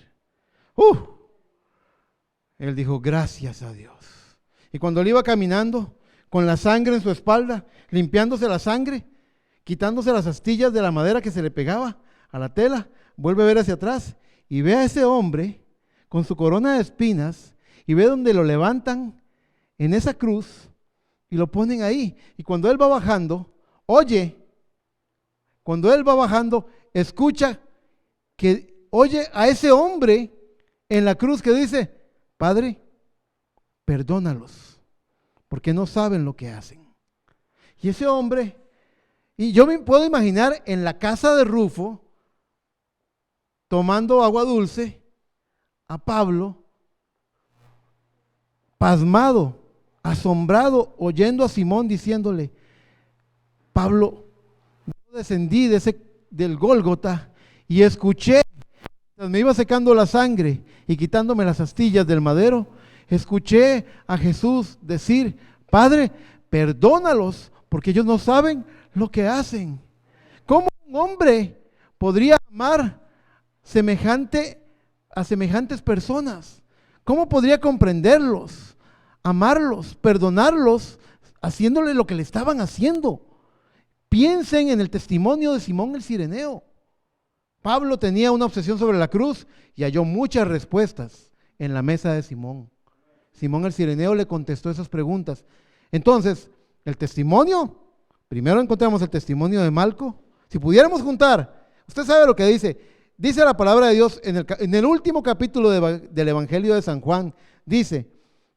Él dijo, gracias a Dios. Y cuando él iba caminando con la sangre en su espalda, limpiándose la sangre, quitándose las astillas de la madera que se le pegaba a la tela, vuelve a ver hacia atrás y ve a ese hombre con su corona de espinas y ve donde lo levantan en esa cruz y lo ponen ahí. Y cuando él va bajando, escucha que oye a ese hombre en la cruz que dice, Padre, perdónalos, porque no saben lo que hacen. Y ese hombre, y yo me puedo imaginar en la casa de Rufo, tomando agua dulce, a Pablo, pasmado, asombrado, oyendo a Simón diciéndole, Pablo, yo descendí del Gólgota y escuché, mientras me iba secando la sangre y quitándome las astillas del madero, escuché a Jesús decir, Padre, perdónalos, porque ellos no saben lo que hacen. ¿Cómo un hombre podría amar a semejantes personas? ¿Cómo podría comprenderlos, amarlos, perdonarlos, haciéndole lo que le estaban haciendo? Piensen en el testimonio de Simón el Cireneo. Pablo tenía una obsesión sobre la cruz y halló muchas respuestas en la mesa de Simón. Simón el Cireneo le contestó esas preguntas. Entonces, el testimonio, primero encontramos el testimonio de Malco. Si pudiéramos juntar, usted sabe lo que dice la palabra de Dios en el último capítulo del Evangelio de San Juan, dice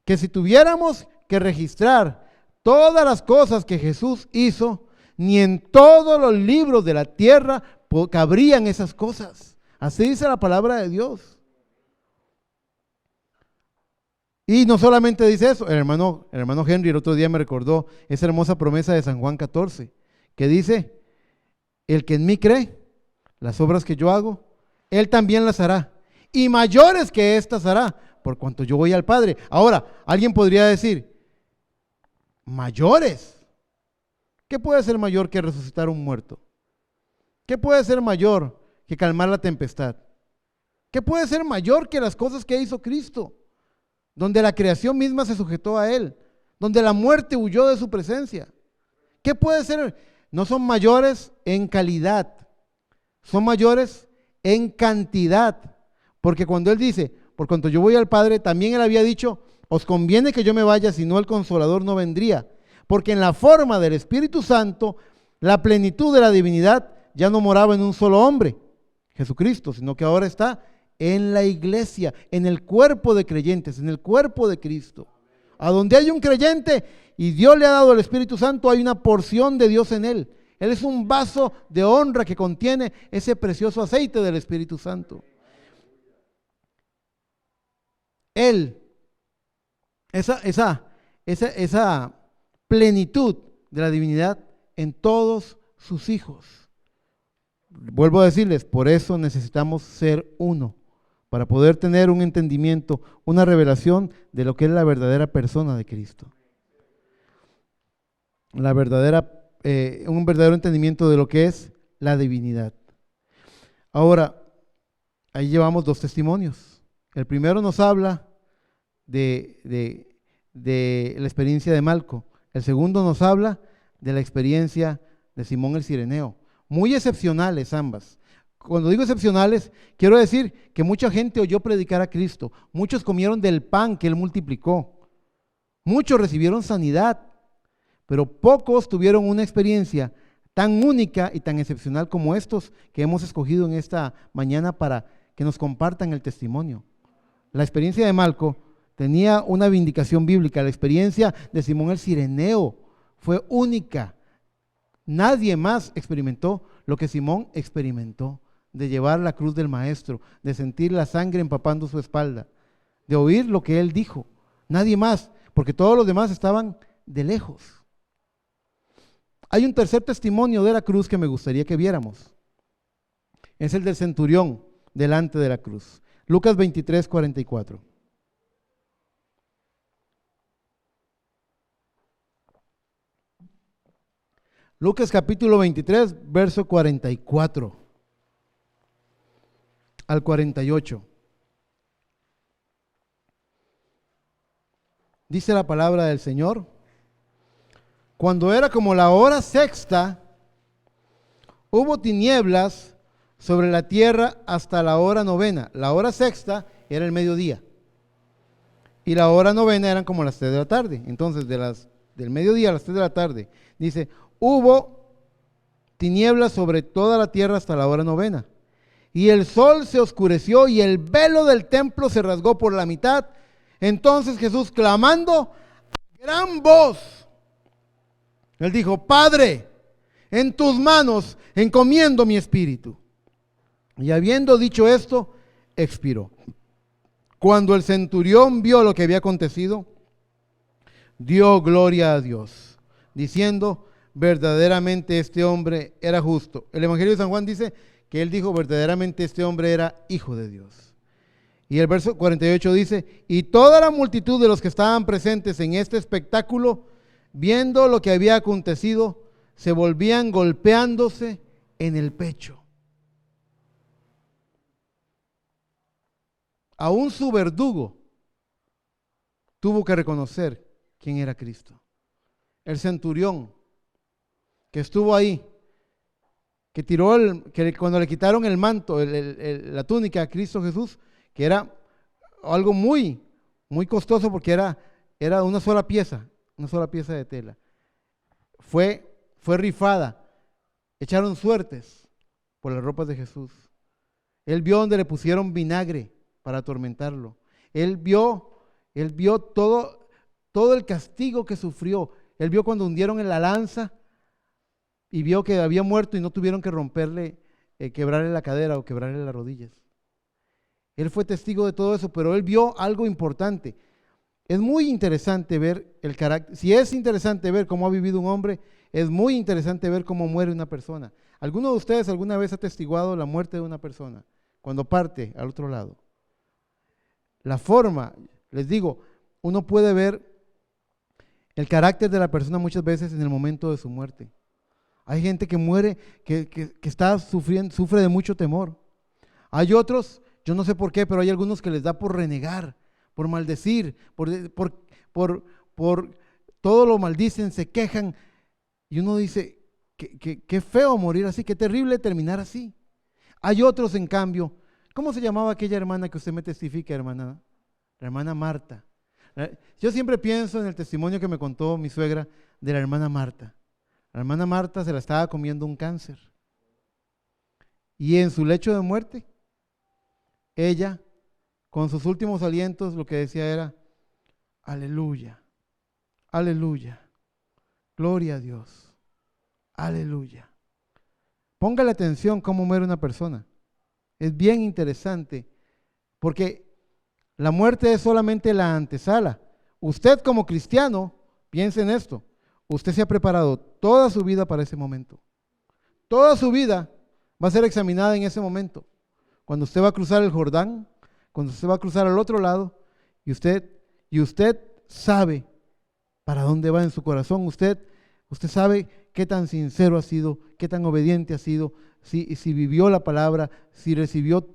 que si tuviéramos que registrar todas las cosas que Jesús hizo, ni en todos los libros de la tierra cabrían esas cosas. Así dice la palabra de Dios. Y no solamente dice eso, el hermano Henry el otro día me recordó esa hermosa promesa de San Juan 14, que dice, el que en mí cree, las obras que yo hago, él también las hará, y mayores que éstas hará, por cuanto yo voy al Padre. Ahora, alguien podría decir, mayores, ¿qué puede ser mayor que resucitar a un muerto? ¿Qué puede ser mayor que calmar la tempestad? ¿Qué puede ser mayor que las cosas que hizo Cristo? donde la creación misma se sujetó a Él, donde la muerte huyó de su presencia. ¿Qué puede ser? No son mayores en calidad, son mayores en cantidad, porque cuando Él dice, por cuanto yo voy al Padre, también Él había dicho, os conviene que yo me vaya, si no el Consolador no vendría, porque en la forma del Espíritu Santo, la plenitud de la divinidad ya no moraba en un solo hombre, Jesucristo, sino que ahora está en la iglesia, en el cuerpo de creyentes, en el cuerpo de Cristo. A donde hay un creyente y Dios le ha dado el Espíritu Santo, hay una porción de Dios en él. Él es un vaso de honra que contiene ese precioso aceite del Espíritu Santo. Él, esa plenitud de la divinidad en todos sus hijos. Vuelvo a decirles, por eso necesitamos ser uno, para poder tener un entendimiento, una revelación de lo que es la verdadera persona de Cristo. Un verdadero entendimiento de lo que es la divinidad. Ahora, ahí llevamos 2 testimonios. El primero nos habla de la experiencia de Malco. El segundo nos habla de la experiencia de Simón el Cireneo. Muy excepcionales ambas. Cuando digo excepcionales, quiero decir que mucha gente oyó predicar a Cristo. Muchos comieron del pan que Él multiplicó. Muchos recibieron sanidad, pero pocos tuvieron una experiencia tan única y tan excepcional como estos que hemos escogido en esta mañana para que nos compartan el testimonio. La experiencia de Malco tenía una vindicación bíblica. La experiencia de Simón el Cireneo fue única. Nadie más experimentó lo que Simón experimentó, de llevar la cruz del Maestro, de sentir la sangre empapando su espalda, de oír lo que Él dijo. Nadie más, porque todos los demás estaban de lejos. Hay un tercer testimonio de la cruz que me gustaría que viéramos. Es el del centurión delante de la cruz. Lucas 23, 44. Lucas capítulo 23, verso 44 al 48. Dice la palabra del Señor: cuando era como la hora sexta, hubo tinieblas sobre la tierra hasta la hora novena. La hora sexta era el mediodía y la hora novena eran como las 3 de la tarde. Entonces del mediodía a las 3 de la tarde, dice, hubo tinieblas sobre toda la tierra hasta la hora novena. Y el sol se oscureció y el velo del templo se rasgó por la mitad. Entonces Jesús, clamando a gran voz, Él dijo: Padre, en tus manos encomiendo mi espíritu. Y habiendo dicho esto, expiró. Cuando el centurión vio lo que había acontecido, dio gloria a Dios, diciendo: verdaderamente este hombre era justo. El Evangelio de San Juan dice que él dijo: verdaderamente este hombre era hijo de Dios. Y el verso 48 dice: y toda la multitud de los que estaban presentes en este espectáculo, viendo lo que había acontecido, se volvían golpeándose en el pecho. Aún su verdugo tuvo que reconocer quién era Cristo. El centurión que estuvo ahí, que cuando le quitaron el manto, la túnica a Cristo Jesús, que era algo muy, muy costoso porque era una sola pieza de tela. Fue rifada, echaron suertes por las ropas de Jesús. Él vio donde le pusieron vinagre para atormentarlo. Él vio todo el castigo que sufrió. Él vio cuando hundieron en la lanza y vio que había muerto y no tuvieron que quebrarle la cadera o quebrarle las rodillas. Él fue testigo de todo eso, pero él vio algo importante. Es muy interesante ver el carácter. Si es interesante ver cómo ha vivido un hombre, es muy interesante ver cómo muere una persona. ¿Alguno de ustedes alguna vez ha atestiguado la muerte de una persona cuando parte al otro lado? La forma, les digo, uno puede ver el carácter de la persona muchas veces en el momento de su muerte. Hay gente que muere, que está sufre de mucho temor. Hay otros, yo no sé por qué, pero hay algunos que les da por renegar, por maldecir, por todo lo maldicen, se quejan. Y uno dice, qué feo morir así, qué terrible terminar así. Hay otros, en cambio, ¿cómo se llamaba aquella hermana que usted me testifica, hermana? La hermana Marta. Yo siempre pienso en el testimonio que me contó mi suegra de la hermana Marta. La hermana Marta se la estaba comiendo un cáncer. Y en su lecho de muerte, ella, con sus últimos alientos, lo que decía era, aleluya, aleluya, gloria a Dios, aleluya. Póngale atención cómo muere una persona. Es bien interesante, porque la muerte es solamente la antesala. Usted como cristiano, piense en esto, usted se ha preparado toda su vida para ese momento. Toda su vida va a ser examinada en ese momento. Cuando usted va a cruzar el Jordán, cuando usted va a cruzar al otro lado, y usted sabe para dónde va en su corazón, usted sabe qué tan sincero ha sido, qué tan obediente ha sido, si vivió la palabra, si recibió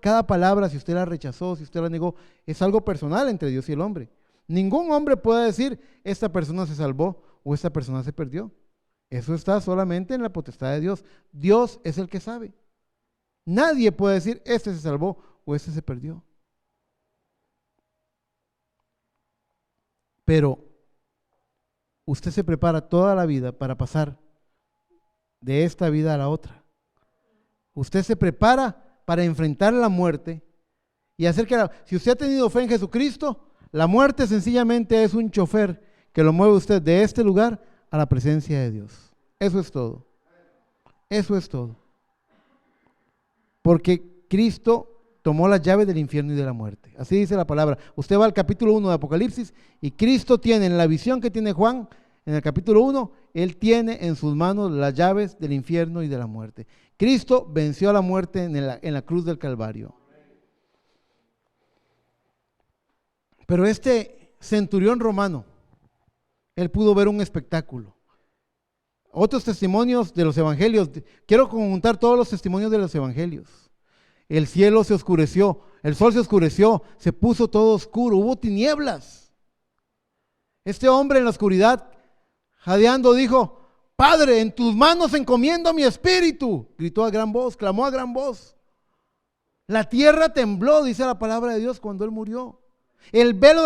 cada palabra, si usted la rechazó, si usted la negó. Es algo personal entre Dios y el hombre. Ningún hombre puede decir, esta persona se salvó o esta persona se perdió. Eso está solamente en la potestad de Dios. Dios es el que sabe. Nadie puede decir, este se salvó o este se perdió. Pero usted se prepara toda la vida para pasar de esta vida a la otra. Usted se prepara para enfrentar la muerte y hacer si usted ha tenido fe en Jesucristo, la muerte sencillamente es un chofer que lo mueve usted de este lugar a la presencia de Dios. Eso es todo. Eso es todo. Porque Cristo tomó las llaves del infierno y de la muerte. Así dice la palabra. Usted va al capítulo 1 de Apocalipsis y Cristo tiene, en la visión que tiene Juan, en el capítulo 1, Él tiene en sus manos las llaves del infierno y de la muerte. Cristo venció a la muerte en la cruz del Calvario. Pero este centurión romano, él pudo ver un espectáculo. Otros testimonios de los evangelios, quiero conjuntar todos los testimonios de los evangelios. El cielo se oscureció, el sol se oscureció, se puso todo oscuro, hubo tinieblas. Este hombre en la oscuridad, jadeando, dijo, Padre, en tus manos encomiendo mi espíritu. Gritó a gran voz, clamó a gran voz. La tierra tembló, dice la palabra de Dios, cuando él murió. El velo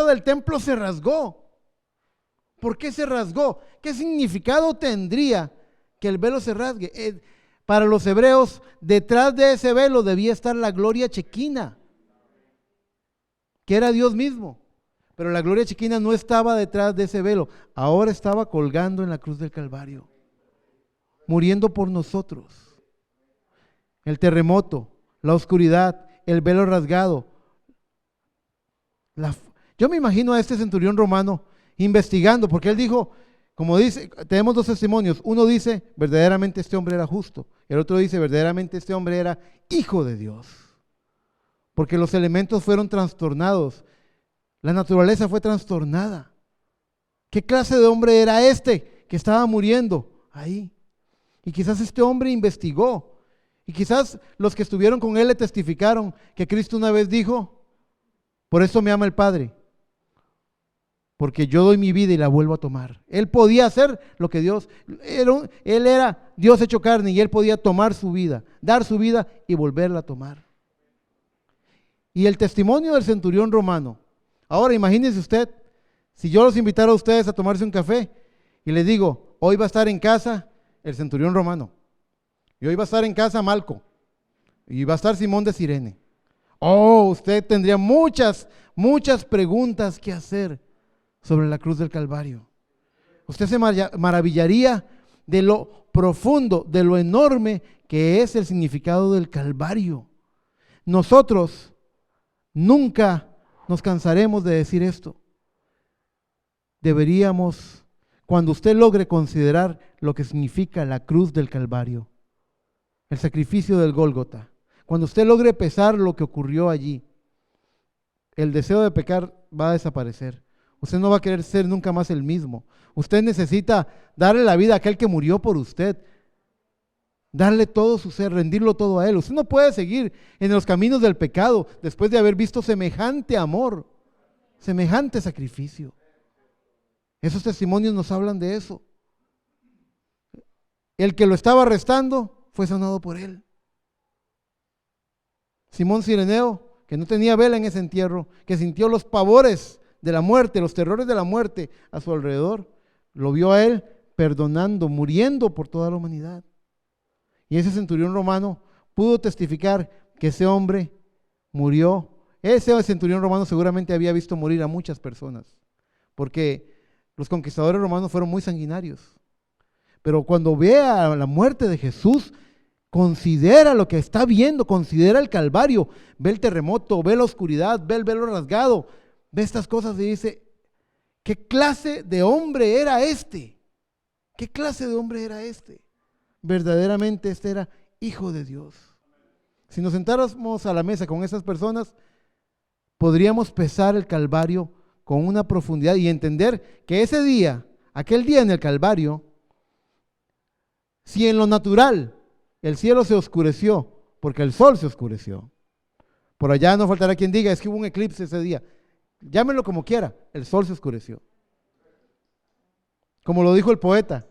del templo se rasgó. ¿Por qué se rasgó? ¿Qué significado tendría que el velo se rasgue? Para los hebreos, detrás de ese velo debía estar la gloria chequina, que era Dios mismo. Pero la gloria chequina no estaba detrás de ese velo, ahora estaba colgando en la cruz del Calvario, muriendo por nosotros. El terremoto, la oscuridad, el velo rasgado. Yo me imagino a este centurión romano investigando, porque él dijo, como dice, tenemos dos testimonios. Uno dice, verdaderamente este hombre era justo. El otro dice, verdaderamente este hombre era hijo de Dios. Porque los elementos fueron trastornados. La naturaleza fue trastornada. ¿Qué clase de hombre era este que estaba muriendo ahí? Y quizás este hombre investigó. Y quizás los que estuvieron con él le testificaron que Cristo una vez dijo, por eso me ama el Padre, porque yo doy mi vida y la vuelvo a tomar. Él podía hacer lo que Dios, él era Dios hecho carne y él podía tomar su vida, dar su vida y volverla a tomar. Y el testimonio del centurión romano. Ahora imagínense usted, si yo los invitara a ustedes a tomarse un café y les digo, hoy va a estar en casa el centurión romano, y hoy va a estar en casa Malco, y va a estar Simón de Cirene. Oh, usted tendría muchas preguntas que hacer sobre la cruz del Calvario. Usted se maravillaría de lo profundo, de lo enorme que es el significado del Calvario. Nosotros nunca nos cansaremos de decir esto. Deberíamos, cuando usted logre considerar lo que significa la cruz del Calvario, el sacrificio del Gólgota, cuando usted logre pesar lo que ocurrió allí, el deseo de pecar va a desaparecer. Usted no va a querer ser nunca más el mismo. Usted necesita darle la vida a aquel que murió por usted. darle todo su ser, rendirlo todo a Él. Usted no puede seguir en los caminos del pecado después de haber visto semejante amor, semejante sacrificio. Esos testimonios nos hablan de eso. El que lo estaba arrestando fue sanado por Él. Simón Cireneo, que no tenía vela en ese entierro, que sintió los pavores de la muerte, los terrores de la muerte a su alrededor, lo vio a Él perdonando, muriendo por toda la humanidad. Y ese centurión romano pudo testificar que ese hombre murió. Ese centurión romano seguramente había visto morir a muchas personas, porque los conquistadores romanos fueron muy sanguinarios. Pero cuando ve a la muerte de Jesús, considera lo que está viendo, considera el Calvario, ve el terremoto, ve la oscuridad, ve el velo rasgado, ve estas cosas y dice, ¿qué clase de hombre era este? ¿Qué clase de hombre era este? Verdaderamente este era Hijo de Dios. Si nos sentáramos a la mesa con esas personas, podríamos pesar el Calvario con una profundidad y entender que ese día, aquel día en el Calvario, si en lo natural el cielo se oscureció, porque el sol se oscureció, por allá no faltará quien diga, es que hubo un eclipse ese día, llámenlo como quiera, el sol se oscureció. Como lo dijo el poeta,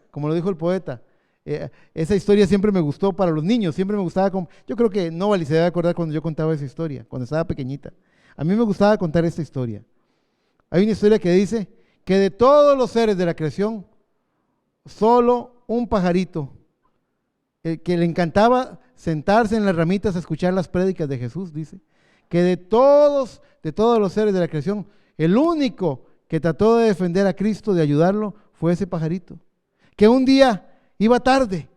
esa historia siempre me gustó para los niños, siempre me gustaba, yo creo que Novali se debe acordar cuando yo contaba esa historia, cuando estaba pequeñita. A mí me gustaba contar esta historia. Hay una historia que dice que de todos los seres de la creación, solo un pajarito, que le encantaba sentarse en las ramitas a escuchar las prédicas de Jesús, dice, que de todos los seres de la creación, el único que trató de defender a Cristo, de ayudarlo, fue ese pajarito, que un día iba tarde,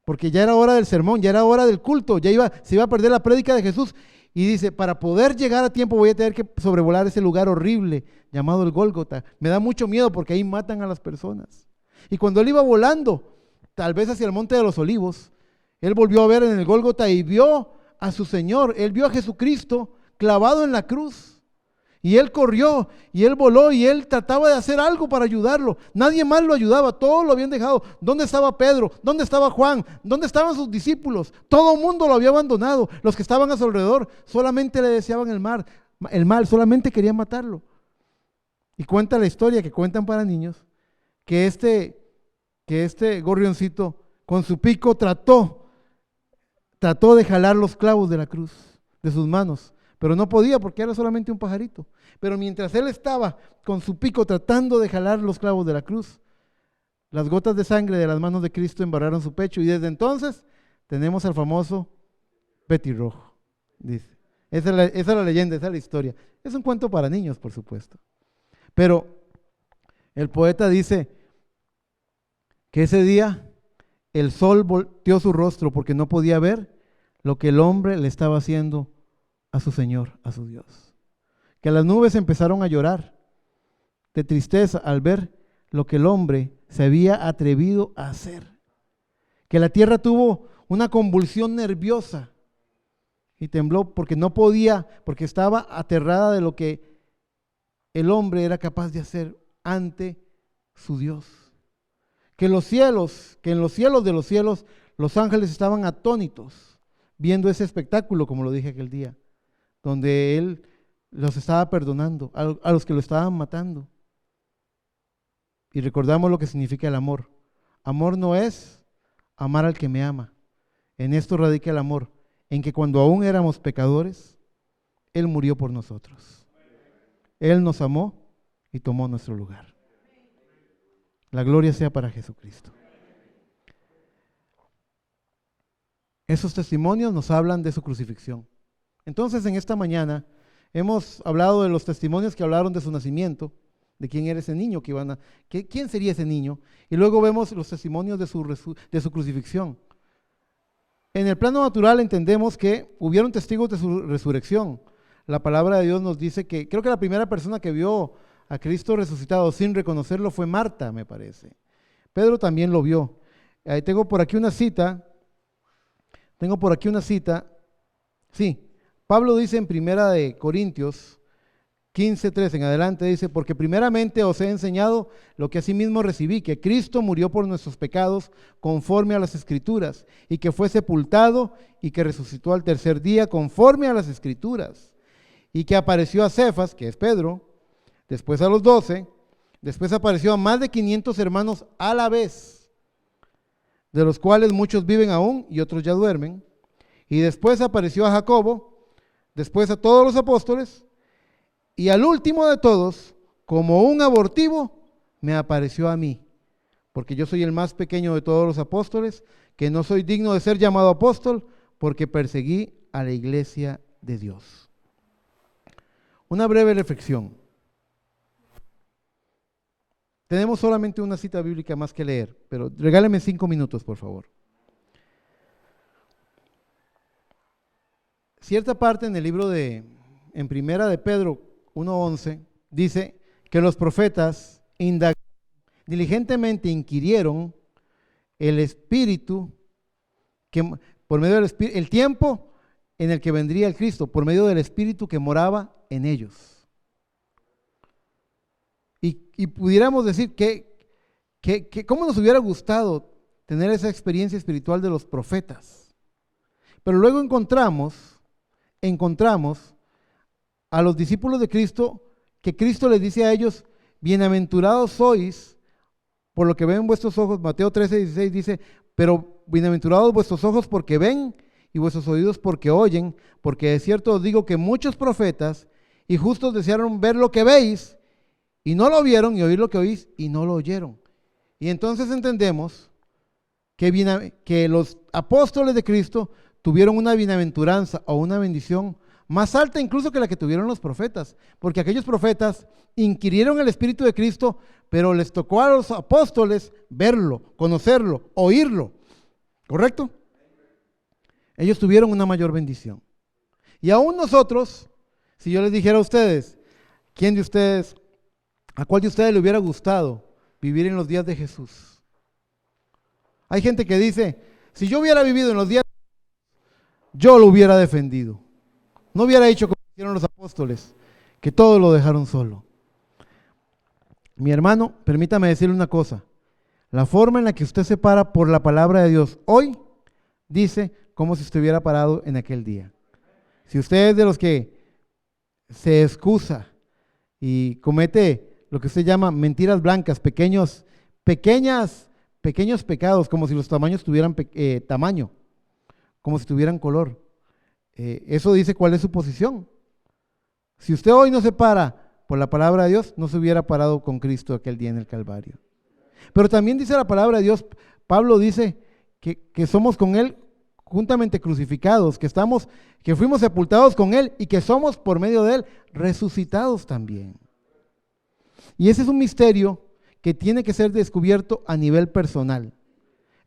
porque ya era hora del sermón, ya era hora del culto, se iba a perder la prédica de Jesús, y dice, para poder llegar a tiempo voy a tener que sobrevolar ese lugar horrible llamado el Gólgota. Me da mucho miedo porque ahí matan a las personas. Y cuando él iba volando, tal vez hacia el Monte de los Olivos, él volvió a ver en el Gólgota y vio a su Señor, él vio a Jesucristo clavado en la cruz. Y él corrió, y él voló, y él trataba de hacer algo para ayudarlo. Nadie más lo ayudaba, todos lo habían dejado. ¿Dónde estaba Pedro? ¿Dónde estaba Juan? ¿Dónde estaban sus discípulos? Todo el mundo lo había abandonado. Los que estaban a su alrededor solamente le deseaban el mal, solamente querían matarlo. Y cuenta la historia que cuentan para niños, que este gorrioncito con su pico trató de jalar los clavos de la cruz de sus manos, pero no podía porque era solamente un pajarito. Pero mientras él estaba con su pico tratando de jalar los clavos de la cruz, las gotas de sangre de las manos de Cristo embarraron su pecho, y desde entonces tenemos al famoso petirrojo, dice. Esa es la leyenda, esa es la historia. Es un cuento para niños, por supuesto. Pero el poeta dice que ese día el sol volteó su rostro porque no podía ver lo que el hombre le estaba haciendo a su Señor, a su Dios. Que las nubes empezaron a llorar de tristeza al ver lo que el hombre se había atrevido a hacer. Que la tierra tuvo una convulsión nerviosa y tembló porque no podía, porque estaba aterrada de lo que el hombre era capaz de hacer ante su Dios. Que en los cielos de los cielos, los ángeles estaban atónitos viendo ese espectáculo, como lo dije aquel día, donde Él los estaba perdonando a los que lo estaban matando. Y recordamos lo que significa el amor. Amor no es amar al que me ama. En esto radica el amor, en que cuando aún éramos pecadores, Él murió por nosotros. Él nos amó y tomó nuestro lugar. La gloria sea para Jesucristo. Esos testimonios nos hablan de su crucifixión. Entonces, en esta mañana hemos hablado de los testimonios que hablaron de su nacimiento, de quién era ese niño quién sería ese niño, y luego vemos los testimonios de su crucifixión. En el plano natural entendemos que hubieron testigos de su resurrección. La palabra de Dios nos dice que, creo que la primera persona que vio a Cristo resucitado sin reconocerlo fue Marta, me parece. Pedro también lo vio. Tengo por aquí una cita. Sí, Pablo dice en Primera de Corintios 15:3 en adelante dice, porque primeramente os he enseñado lo que asimismo recibí, que Cristo murió por nuestros pecados conforme a las Escrituras, y que fue sepultado y que resucitó al tercer día conforme a las Escrituras, y que apareció a Cefas, que es Pedro, después a los 12, después apareció a más de 500 hermanos a la vez, de los cuales muchos viven aún y otros ya duermen, y después apareció a Jacobo, después a todos los apóstoles, y al último de todos, como un abortivo, me apareció a mí, porque yo soy el más pequeño de todos los apóstoles, que no soy digno de ser llamado apóstol, porque perseguí a la iglesia de Dios. Una breve reflexión. Tenemos solamente una cita bíblica más que leer, pero regáleme 5 minutos, por favor. Cierta parte en el libro en primera de Pedro 1:11, dice que los profetas diligentemente inquirieron el espíritu, por medio del espíritu, el tiempo en el que vendría el Cristo, por medio del espíritu que moraba en ellos. Y pudiéramos decir que cómo nos hubiera gustado tener esa experiencia espiritual de los profetas. Pero luego encontramos a los discípulos de Cristo, que Cristo les dice a ellos, bienaventurados sois por lo que ven vuestros ojos. Mateo 13:16 dice, pero bienaventurados vuestros ojos porque ven y vuestros oídos porque oyen, porque de cierto os digo que muchos profetas y justos desearon ver lo que veis y no lo vieron, y oír lo que oís y no lo oyeron. Y entonces entendemos que los apóstoles de Cristo tuvieron una bienaventuranza o una bendición más alta incluso que la que tuvieron los profetas, porque aquellos profetas inquirieron el Espíritu de Cristo, pero les tocó a los apóstoles verlo, conocerlo, oírlo, ¿correcto? Ellos tuvieron una mayor bendición. Y aún nosotros, si yo les dijera a ustedes, ¿a cuál de ustedes le hubiera gustado vivir en los días de Jesús? Hay gente que dice, si yo hubiera vivido en los días de Jesús, yo lo hubiera defendido. No hubiera hecho como hicieron los apóstoles, que todos lo dejaron solo. Mi hermano, permítame decirle una cosa. La forma en la que usted se para por la palabra de Dios hoy, dice como si estuviera parado en aquel día. Si usted es de los que se excusa y comete lo que usted llama mentiras blancas, pequeños pecados, como si los tamaños tuvieran tamaño, como si tuvieran color. Eso dice cuál es su posición. Si usted hoy no se para por la palabra de Dios, no se hubiera parado con Cristo aquel día en el Calvario. Pero también dice la palabra de Dios, Pablo dice que somos con Él juntamente crucificados, que fuimos sepultados con Él y que somos por medio de Él resucitados también. Y ese es un misterio que tiene que ser descubierto a nivel personal.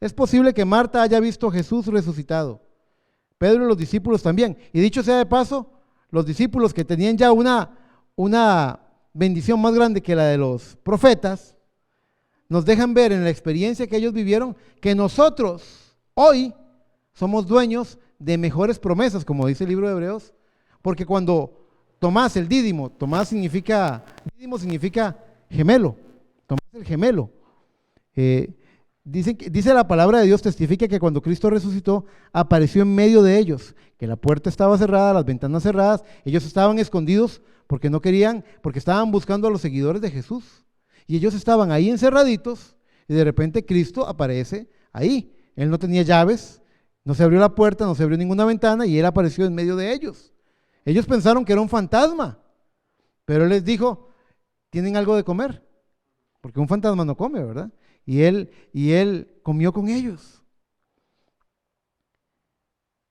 Es posible que Marta haya visto a Jesús resucitado, Pedro y los discípulos también. Y dicho sea de paso, los discípulos que tenían ya una bendición más grande que la de los profetas, nos dejan ver en la experiencia que ellos vivieron que nosotros hoy somos dueños de mejores promesas, como dice el libro de Hebreos, porque cuando Tomás, el dídimo significa gemelo, Tomás el gemelo, dice la palabra de Dios, testifica que cuando Cristo resucitó, apareció en medio de ellos, que la puerta estaba cerrada, las ventanas cerradas, ellos estaban escondidos porque no querían, porque estaban buscando a los seguidores de Jesús, y ellos estaban ahí encerraditos, y de repente Cristo aparece ahí. Él no tenía llaves, no se abrió la puerta, no se abrió ninguna ventana, y Él apareció en medio de ellos. Ellos pensaron que era un fantasma, pero Él les dijo, ¿tienen algo de comer? Porque un fantasma no come, ¿verdad? Y él comió con ellos.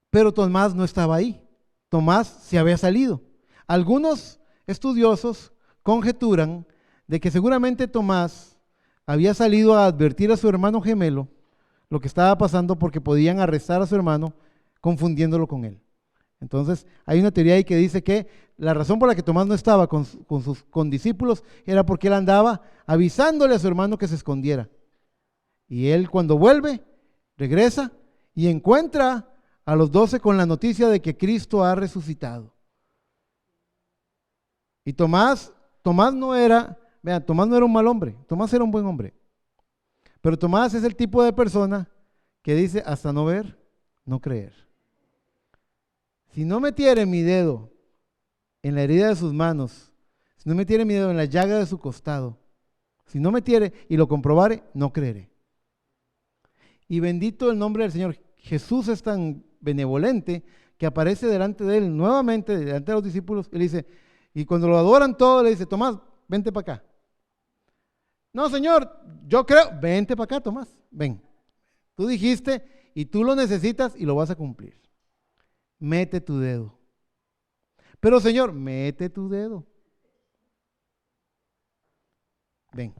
Pero Tomás no estaba ahí. Tomás se había salido. Algunos estudiosos conjeturan de que seguramente Tomás había salido a advertir a su hermano gemelo lo que estaba pasando, porque podían arrestar a su hermano confundiéndolo con él. Entonces hay una teoría ahí que dice que la razón por la que Tomás no estaba con discípulos era porque él andaba avisándole a su hermano que se escondiera. Y él, cuando vuelve, regresa y encuentra a los 12 con la noticia de que Cristo ha resucitado. Y Tomás no era, vean, Tomás no era un mal hombre, Tomás era un buen hombre. Pero Tomás es el tipo de persona que dice, hasta no ver, no creer. Si no metiere mi dedo en la herida de sus manos, si no metiere mi dedo en la llaga de su costado, si no metiere y lo comprobare, no creeré. Y bendito el nombre del Señor. Jesús es tan benevolente que aparece delante de él nuevamente, delante de los discípulos, y le dice, y cuando lo adoran todos, le dice, Tomás, vente para acá. No, Señor, yo creo, vente para acá, Tomás, ven. Tú dijiste y tú lo necesitas y lo vas a cumplir. Mete tu dedo. Pero Señor, mete tu dedo. Ven,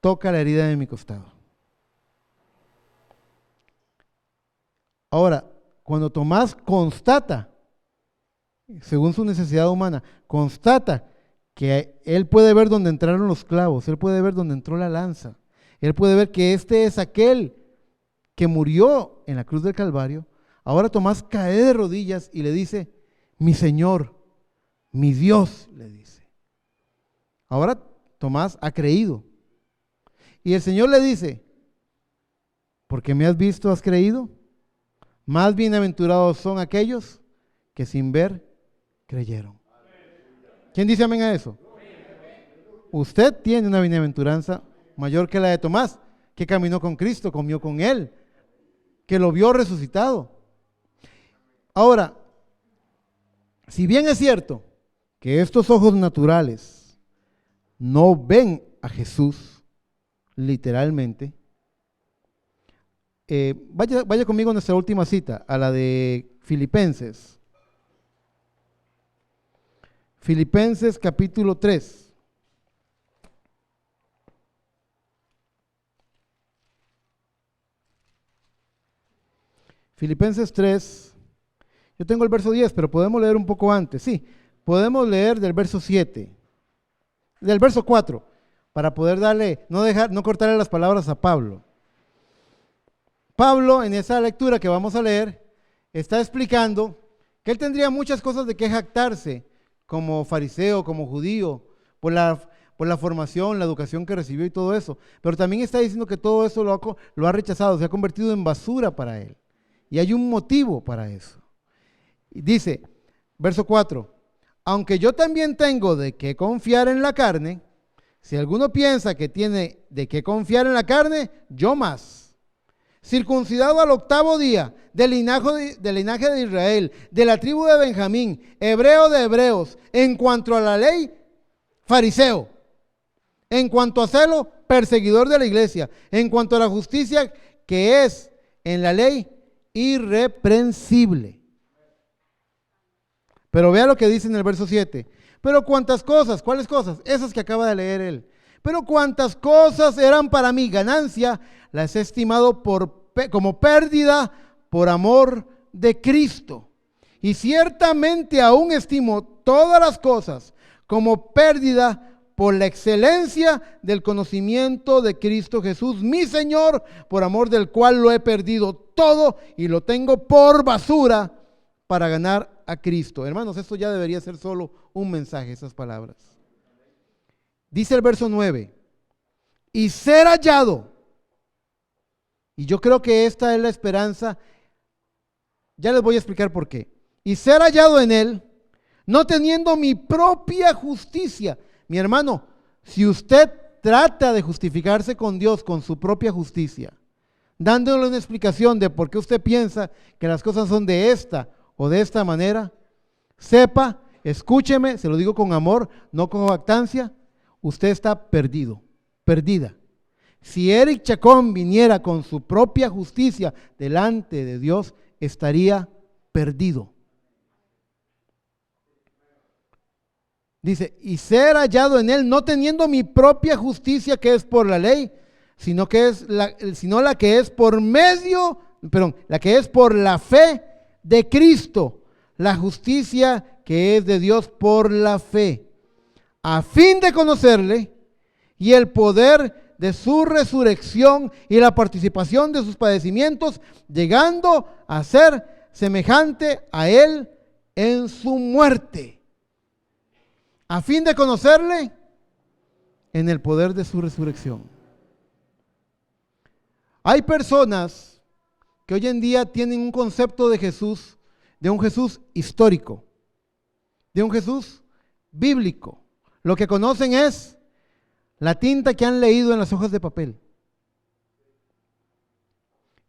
toca la herida de mi costado. Ahora, cuando Tomás constata, según su necesidad humana, constata que él puede ver dónde entraron los clavos, él puede ver dónde entró la lanza, él puede ver que este es aquel que murió en la cruz del Calvario. Ahora Tomás cae de rodillas y le dice, mi Señor, mi Dios, le dice. Ahora Tomás ha creído. Y el Señor le dice, porque me has visto, has creído. Más bienaventurados son aquellos que sin ver creyeron. ¿Quién dice amén a eso? Usted tiene una bienaventuranza mayor que la de Tomás, que caminó con Cristo, comió con Él, que lo vio resucitado. Ahora, si bien es cierto que estos ojos naturales no ven a Jesús literalmente, vaya conmigo a nuestra última cita, a la de Filipenses. Filipenses capítulo 3. Filipenses 3, yo tengo el verso 10, pero podemos leer un poco antes. Sí, podemos leer del verso 7, del verso 4, para poder darle, no cortarle las palabras a Pablo. Pablo, en esa lectura que vamos a leer, está explicando que él tendría muchas cosas de que jactarse como fariseo, como judío, por la formación, la educación que recibió y todo eso. Pero también está diciendo que todo eso lo ha rechazado, se ha convertido en basura para él. Y hay un motivo para eso. Y dice, verso 4, aunque yo también tengo de qué confiar en la carne, si alguno piensa que tiene de qué confiar en la carne, yo más. Circuncidado al 8º día, del linaje de Israel, de la tribu de Benjamín, hebreo de hebreos, en cuanto a la ley, fariseo, en cuanto a celo, perseguidor de la iglesia, en cuanto a la justicia que es en la ley, irreprensible. Pero vea lo que dice en el verso 7. Pero cuántas cosas, ¿cuáles cosas? Esas que acaba de leer él. Pero cuántas cosas eran para mí ganancia, las he estimado como pérdida por amor de Cristo. Y ciertamente aún estimo todas las cosas como pérdida por la excelencia del conocimiento de Cristo Jesús, mi Señor, por amor del cual lo he perdido todo y lo tengo por basura para ganar a Cristo. Hermanos, esto ya debería ser solo un mensaje, esas palabras. Dice el verso 9, y ser hallado. Y yo creo que esta es la esperanza. Ya les voy a explicar por qué. Y ser hallado en él, no teniendo mi propia justicia. Mi hermano, si usted trata de justificarse con Dios con su propia justicia, dándole una explicación de por qué usted piensa que las cosas son de esta o de esta manera, sepa, escúcheme, se lo digo con amor, no con jactancia, usted está perdido, perdida. Si Eric Chacón viniera con su propia justicia delante de Dios, estaría perdido. Dice, y ser hallado en él, no teniendo mi propia justicia que es por la ley, sino la que es por la que es por la fe de Cristo, la justicia que es de Dios por la fe, a fin de conocerle y el poder de su resurrección y la participación de sus padecimientos, llegando a ser semejante a él en su muerte. a fin de conocerle en el poder de su resurrección. Hay personas que hoy en día tienen un concepto de Jesús, de un Jesús histórico, de un Jesús bíblico. Lo que conocen es la tinta que han leído en las hojas de papel.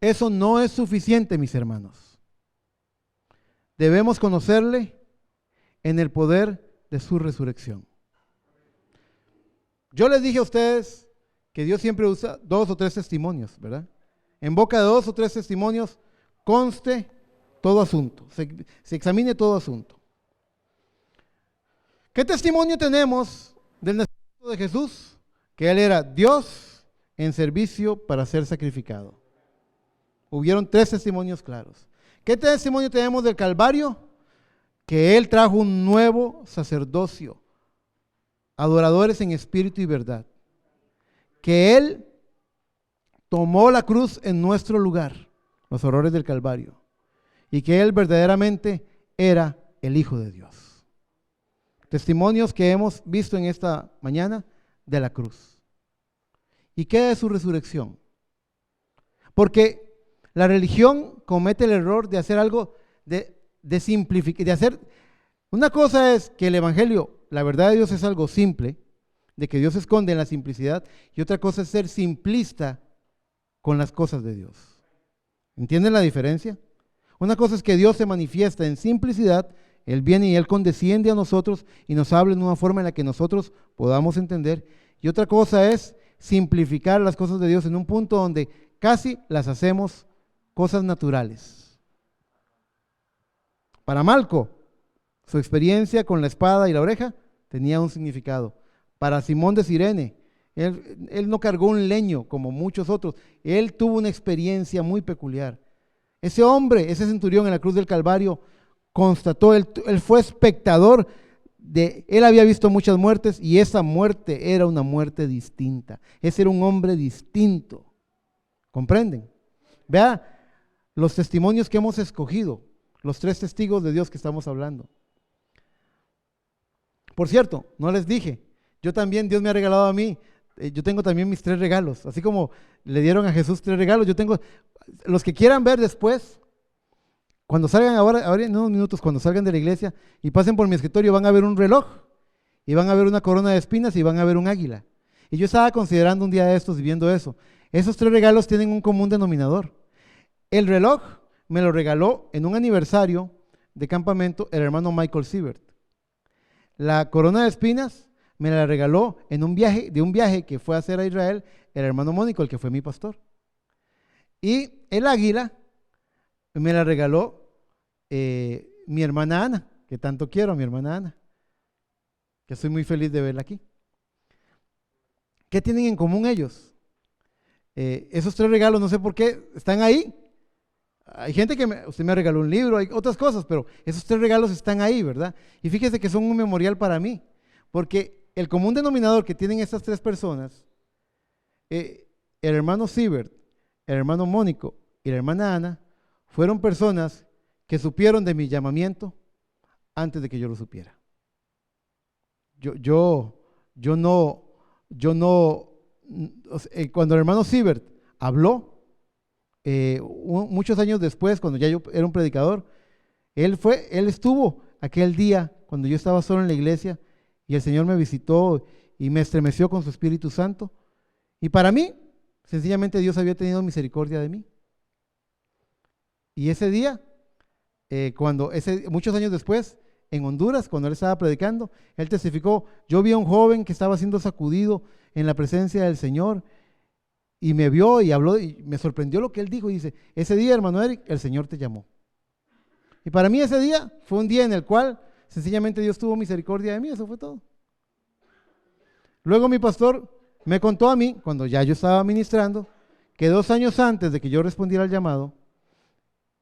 Eso no es suficiente, mis hermanos. Debemos conocerle en el poder de su resurrección. Yo les dije a ustedes que Dios siempre usa 2 o 3 testimonios, ¿verdad? En boca de 2 o 3 testimonios conste todo asunto, se examine todo asunto. ¿Qué testimonio tenemos del nacimiento de Jesús? Que Él era Dios en servicio para ser sacrificado. Hubieron 3 testimonios claros. ¿Qué testimonio tenemos del Calvario? Que Él trajo un nuevo sacerdocio, adoradores en espíritu y verdad. Que Él tomó la cruz en nuestro lugar, los horrores del Calvario, y que Él verdaderamente era el Hijo de Dios. Testimonios que hemos visto en esta mañana de la cruz. ¿Y qué de su resurrección? Porque la religión comete el error de hacer algo, de simplificar, de hacer. Una cosa es que el evangelio, la verdad de Dios es algo simple, de que Dios se esconde en la simplicidad, y otra cosa es ser simplista con las cosas de Dios. ¿Entienden la diferencia? Una cosa es que Dios se manifiesta en simplicidad, Él viene y Él condesciende a nosotros y nos habla en una forma en la que nosotros podamos entender, y otra cosa es simplificar las cosas de Dios en un punto donde casi las hacemos cosas naturales. Para Malco, su experiencia con la espada y la oreja tenía un significado. Para Simón de Cirene, él no cargó un leño como muchos otros, él tuvo una experiencia muy peculiar. Ese hombre, ese centurión en la cruz del Calvario, constató, él fue espectador él había visto muchas muertes y esa muerte era una muerte distinta. Ese era un hombre distinto. ¿Comprenden? Vea los testimonios que hemos escogido, los 3 testigos de Dios que estamos hablando. Por cierto, no les dije, yo también, Dios me ha regalado a mí, yo tengo también mis 3 regalos, así como le dieron a Jesús 3 regalos, yo tengo, los que quieran ver después, cuando salgan ahora en unos minutos, cuando salgan de la iglesia y pasen por mi escritorio, van a ver un reloj, y van a ver una corona de espinas y van a ver un águila. Y yo estaba considerando un día de estos y viendo eso. Esos 3 regalos tienen un común denominador. El reloj me lo regaló en un aniversario de campamento el hermano Michael Siebert. La corona de espinas me la regaló en un viaje que fue a hacer a Israel el hermano Mónico, el que fue mi pastor. Y el águila me la regaló mi hermana Ana, que tanto quiero a mi hermana Ana, que estoy muy feliz de verla aquí. ¿Qué tienen en común ellos? Esos 3 regalos, no sé por qué, están ahí. Hay gente que usted me regaló un libro, hay otras cosas, pero esos 3 regalos están ahí, ¿verdad? Y fíjese que son un memorial para mí, porque el común denominador que tienen estas 3 personas, el hermano Siebert, el hermano Mónico y la hermana Ana, fueron personas que supieron de mi llamamiento antes de que yo lo supiera. Cuando el hermano Siebert habló, muchos años después, cuando ya yo era un predicador, él estuvo aquel día cuando yo estaba solo en la iglesia y el Señor me visitó y me estremeció con su Espíritu Santo. Y para mí, sencillamente Dios había tenido misericordia de mí. Y ese día, muchos años después, en Honduras, cuando él estaba predicando, él testificó, yo vi a un joven que estaba siendo sacudido en la presencia del Señor y me vio y habló y me sorprendió lo que él dijo y dice, ese día, hermano Eric, el Señor te llamó. Y para mí ese día fue un día en el cual sencillamente Dios tuvo misericordia de mí, eso fue todo. Luego mi pastor me contó a mí, cuando ya yo estaba ministrando, que 2 años antes de que yo respondiera al llamado,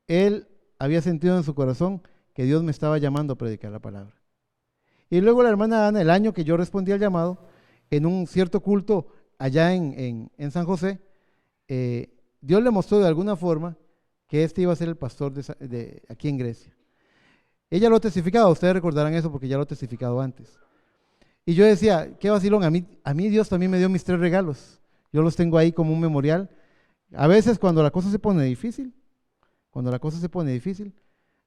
él había sentido en su corazón que Dios me estaba llamando a predicar la palabra. Y luego la hermana Ana, el año que yo respondí al llamado, en un cierto culto allá en San José, Dios le mostró de alguna forma que este iba a ser el pastor aquí en Grecia. Ella lo ha testificado, ustedes recordarán eso porque ya lo he testificado antes. Y yo decía, qué vacilón, a mí Dios también me dio mis 3 regalos. Yo los tengo ahí como un memorial. A veces cuando la cosa se pone difícil,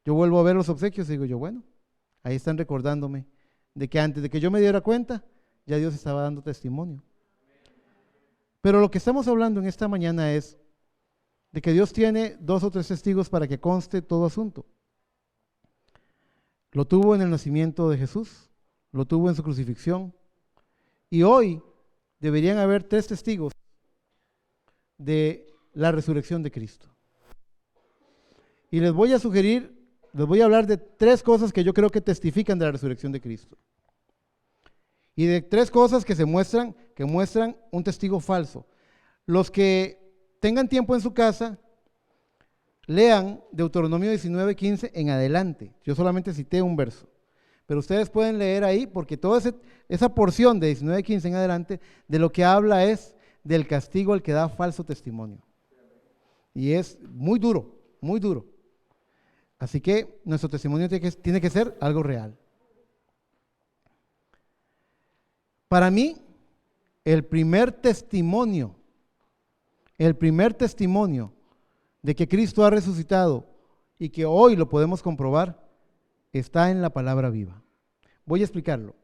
yo vuelvo a ver los obsequios y digo yo, bueno, ahí están recordándome de que antes de que yo me diera cuenta, ya Dios estaba dando testimonio. Pero lo que estamos hablando en esta mañana es de que Dios tiene 2 o 3 testigos para que conste todo asunto. Lo tuvo en el nacimiento de Jesús, lo tuvo en su crucifixión, y hoy deberían haber 3 testigos de la resurrección de Cristo. Y les voy a hablar de 3 cosas que yo creo que testifican de la resurrección de Cristo. Y de 3 cosas que muestran un testigo falso. Los que tengan tiempo en su casa, lean Deuteronomio 19:15 en adelante. Yo solamente cité un verso, pero ustedes pueden leer ahí porque toda esa porción de 19:15 en adelante de lo que habla es del castigo al que da falso testimonio. Y es muy duro, muy duro. Así que nuestro testimonio tiene que ser algo real. Para mí, el primer testimonio de que Cristo ha resucitado y que hoy lo podemos comprobar, está en la palabra viva. Voy a explicarlo.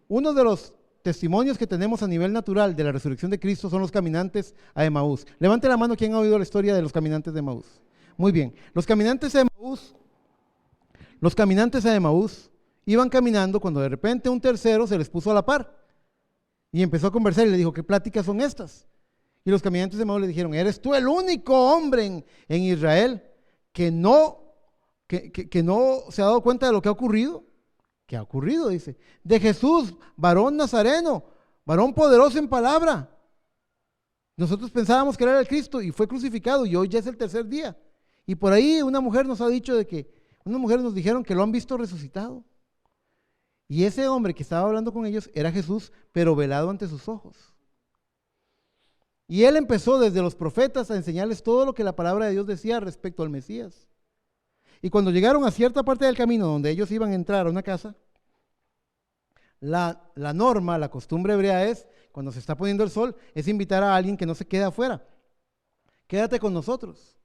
Uno de los testimonios que tenemos a nivel natural de la resurrección de Cristo son los caminantes a Emaús. Levante la mano quien ha oído la historia de los caminantes de Emaús. Muy bien. Los caminantes a Emaús iban caminando cuando de repente un tercero se les puso a la par y empezó a conversar y le dijo, ¿qué pláticas son estas? Y los caminantes de Emaús le dijeron, ¿eres tú el único hombre en Israel que no se ha dado cuenta de lo que ha ocurrido? ¿Qué ha ocurrido? Dice, de Jesús, varón nazareno, varón poderoso en palabra. Nosotros pensábamos que era el Cristo y fue crucificado y hoy ya es el 3er día. Y por ahí una mujer nos dijeron que lo han visto resucitado. Y ese hombre que estaba hablando con ellos era Jesús, pero velado ante sus ojos. Y él empezó desde los profetas a enseñarles todo lo que la palabra de Dios decía respecto al Mesías. Y cuando llegaron a cierta parte del camino donde ellos iban a entrar a una casa, la norma, la costumbre hebrea es, cuando se está poniendo el sol, es invitar a alguien que no se quede afuera. Quédate con nosotros.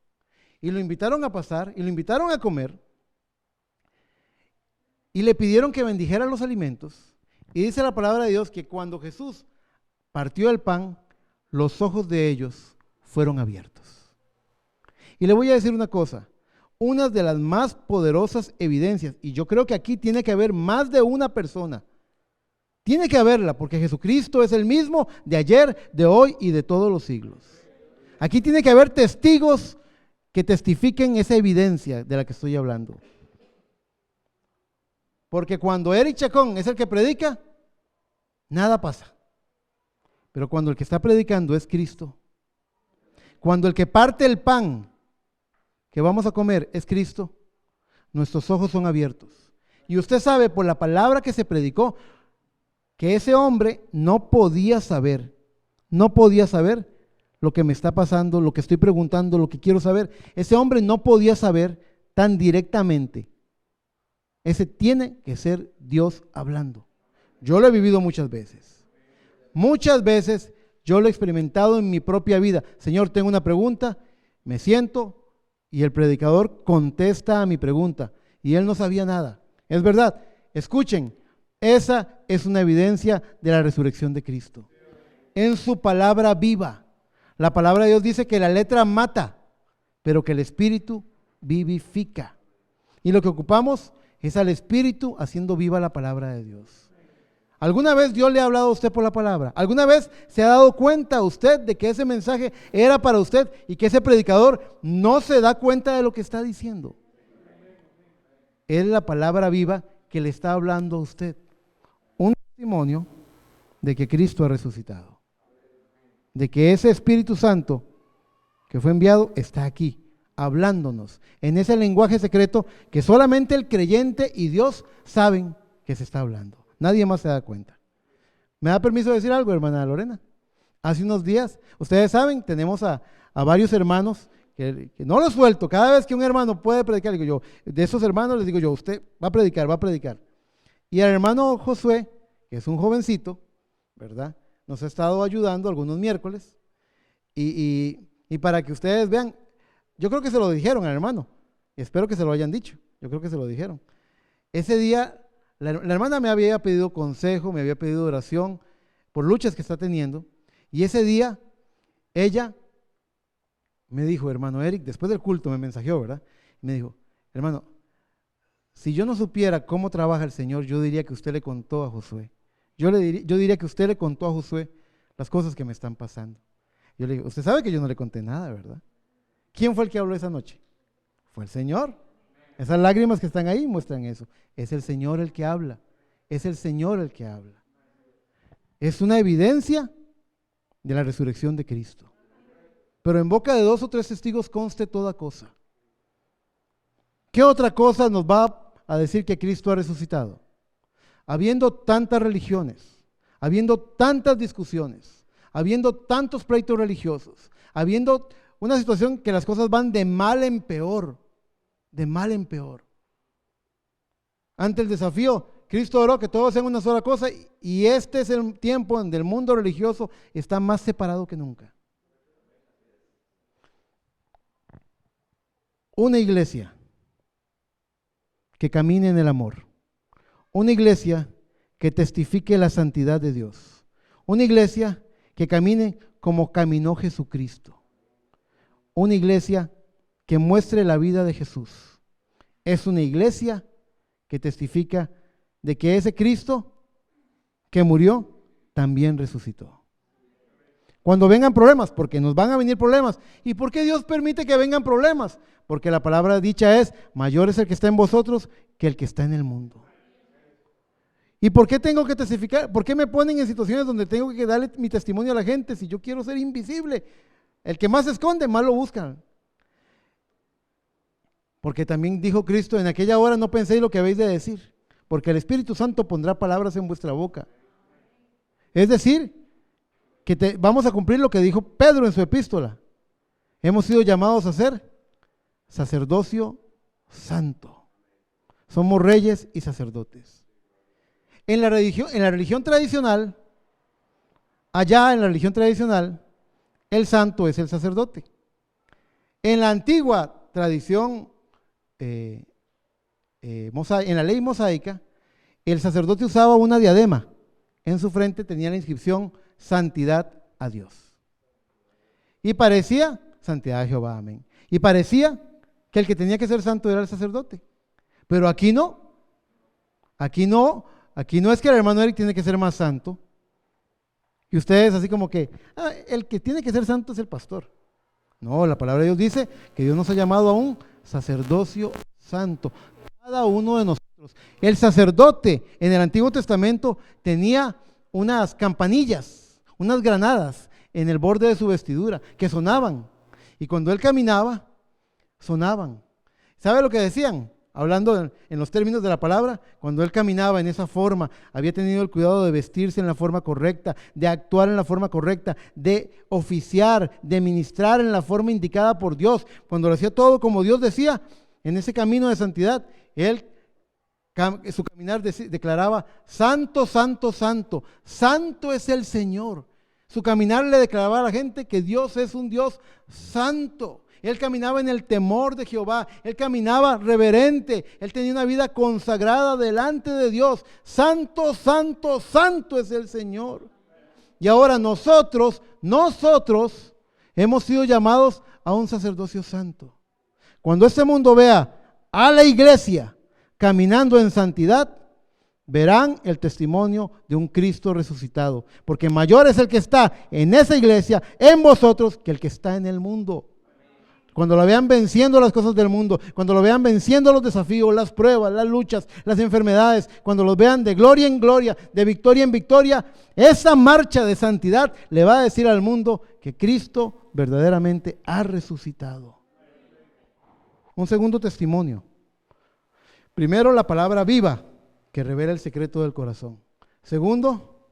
Y lo invitaron a pasar y lo invitaron a comer. Y le pidieron que bendijera los alimentos. Y dice la palabra de Dios que cuando Jesús partió el pan, los ojos de ellos fueron abiertos. Y le voy a decir una cosa, una de las más poderosas evidencias, y yo creo que aquí tiene que haber más de una persona, tiene que haberla, porque Jesucristo es el mismo de ayer, de hoy y de todos los siglos. Aquí tiene que haber testigos que testifiquen esa evidencia de la que estoy hablando. Porque cuando Eric Chacón es el que predica, nada pasa. Pero cuando el que está predicando es Cristo, cuando el que parte el pan que vamos a comer es Cristo, nuestros ojos son abiertos. Y usted sabe por la palabra que se predicó, que ese hombre no podía saber lo que me está pasando, lo que estoy preguntando, lo que quiero saber. Ese hombre no podía saber tan directamente. Ese tiene que ser Dios hablando. Yo lo he vivido muchas veces. Muchas veces yo lo he experimentado en mi propia vida. Señor, tengo una pregunta, me siento y el predicador contesta a mi pregunta y él no sabía nada. Es verdad, escuchen, esa es una evidencia de la resurrección de Cristo. En su palabra viva. La palabra de Dios dice que la letra mata, pero que el Espíritu vivifica. Y lo que ocupamos es al Espíritu haciendo viva la palabra de Dios. ¿Alguna vez Dios le ha hablado a usted por la palabra? ¿Alguna vez se ha dado cuenta usted de que ese mensaje era para usted y que ese predicador no se da cuenta de lo que está diciendo? Es la palabra viva que le está hablando a usted. Un testimonio de que Cristo ha resucitado. De que ese Espíritu Santo que fue enviado está aquí, hablándonos en ese lenguaje secreto que solamente el creyente y Dios saben que se está hablando. Nadie más se da cuenta. ¿Me da permiso de decir algo, hermana Lorena? Hace unos días, ustedes saben, tenemos a varios hermanos que no los suelto. Cada vez que un hermano puede predicar, digo yo, de esos hermanos les digo yo, usted va a predicar. Y al hermano Josué, que es un jovencito, ¿verdad? Nos ha estado ayudando algunos miércoles y para que ustedes vean, yo creo que se lo dijeron al hermano, y espero que se lo hayan dicho, yo creo que se lo dijeron. Ese día, la hermana me había pedido consejo, me había pedido oración por luchas que está teniendo, y ese día ella me dijo, hermano Eric, después del culto me mensajeó, ¿verdad? Me dijo, hermano, si yo no supiera cómo trabaja el Señor, yo diría que usted le contó a Josué. Yo diría que usted le contó a Josué las cosas que me están pasando. Yo le digo, usted sabe que yo no le conté nada, ¿verdad? ¿Quién fue el que habló esa noche? Fue el Señor. Esas lágrimas que están ahí muestran eso. Es el Señor el que habla. Es el Señor el que habla. Es una evidencia de la resurrección de Cristo. Pero en boca de 2 o 3 testigos conste toda cosa. ¿Qué otra cosa nos va a decir que Cristo ha resucitado? Habiendo tantas religiones, habiendo tantas discusiones, habiendo tantos pleitos religiosos, habiendo una situación que las cosas van de mal en peor, de mal en peor. Ante el desafío, Cristo oró que todos sean una sola cosa y este es el tiempo donde el mundo religioso está más separado que nunca. Una iglesia que camine en el amor, una iglesia que testifique la santidad de Dios, una iglesia que camine como caminó Jesucristo, una iglesia que muestre la vida de Jesús. Es una iglesia que testifica de que ese Cristo que murió también resucitó. Cuando vengan problemas, porque nos van a venir problemas. ¿Y por qué Dios permite que vengan problemas? Porque la palabra dicha es, mayor es el que está en vosotros que el que está en el mundo. ¿Y por qué tengo que testificar? ¿Por qué me ponen en situaciones donde tengo que darle mi testimonio a la gente si yo quiero ser invisible? El que más se esconde, más lo buscan. Porque también dijo Cristo, en aquella hora no penséis lo que habéis de decir, porque el Espíritu Santo pondrá palabras en vuestra boca. Es decir, que vamos a cumplir lo que dijo Pedro en su epístola. Hemos sido llamados a ser sacerdocio santo. Somos reyes y sacerdotes. En la religión tradicional, allá en la religión tradicional, el santo es el sacerdote. En la antigua tradición, en la ley mosaica, el sacerdote usaba una diadema. En su frente tenía la inscripción santidad a Dios. Y parecía, santidad a Jehová, amén. Y parecía que el que tenía que ser santo era el sacerdote. Pero aquí no. Aquí no es que el hermano Eric tiene que ser más santo. Y ustedes así como que, el que tiene que ser santo es el pastor. No, la palabra de Dios dice que Dios nos ha llamado a un sacerdocio santo. Cada uno de nosotros. El sacerdote en el Antiguo Testamento tenía unas campanillas, unas granadas en el borde de su vestidura que sonaban. Y cuando él caminaba, sonaban. ¿Sabe lo que decían? Hablando en los términos de la palabra, cuando él caminaba en esa forma, había tenido el cuidado de vestirse en la forma correcta, de actuar en la forma correcta, de oficiar, de ministrar en la forma indicada por Dios. Cuando lo hacía todo como Dios decía, en ese camino de santidad, él, su caminar declaraba, santo, santo, santo, santo es el Señor. Su caminar le declaraba a la gente que Dios es un Dios santo. Él caminaba en el temor de Jehová, él caminaba reverente, él tenía una vida consagrada delante de Dios. Santo, santo, santo es el Señor. Y ahora nosotros hemos sido llamados a un sacerdocio santo. Cuando este mundo vea a la iglesia caminando en santidad, verán el testimonio de un Cristo resucitado. Porque mayor es el que está en esa iglesia, en vosotros, que el que está en el mundo. Cuando lo vean venciendo las cosas del mundo, cuando lo vean venciendo los desafíos, las pruebas, las luchas, las enfermedades, cuando los vean de gloria en gloria, de victoria en victoria, esa marcha de santidad le va a decir al mundo que Cristo verdaderamente ha resucitado. Un segundo testimonio. Primero, la palabra viva que revela el secreto del corazón. Segundo,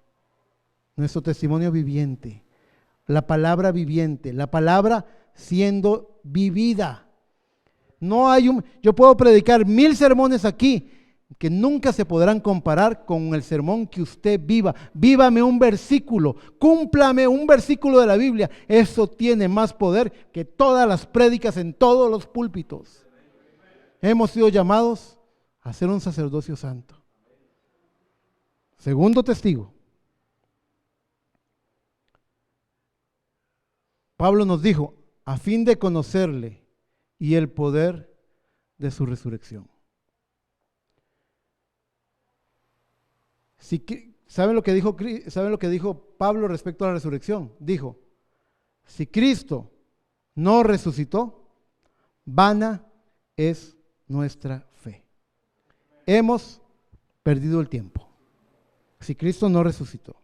nuestro testimonio viviente. La palabra viviente, la palabra siendo vivida. No hay yo puedo predicar 1000 sermones aquí que nunca se podrán comparar con el sermón que usted viva. Vívame un versículo, cúmplame un versículo de la Biblia. Eso tiene más poder que todas las prédicas en todos los púlpitos. Hemos sido llamados a ser un sacerdocio santo. Segundo testigo. Pablo nos dijo, a fin de conocerle y el poder de su resurrección. ¿Saben lo que dijo Pablo respecto a la resurrección? Dijo, si Cristo no resucitó, vana es nuestra fe. Hemos perdido el tiempo. Si Cristo no resucitó.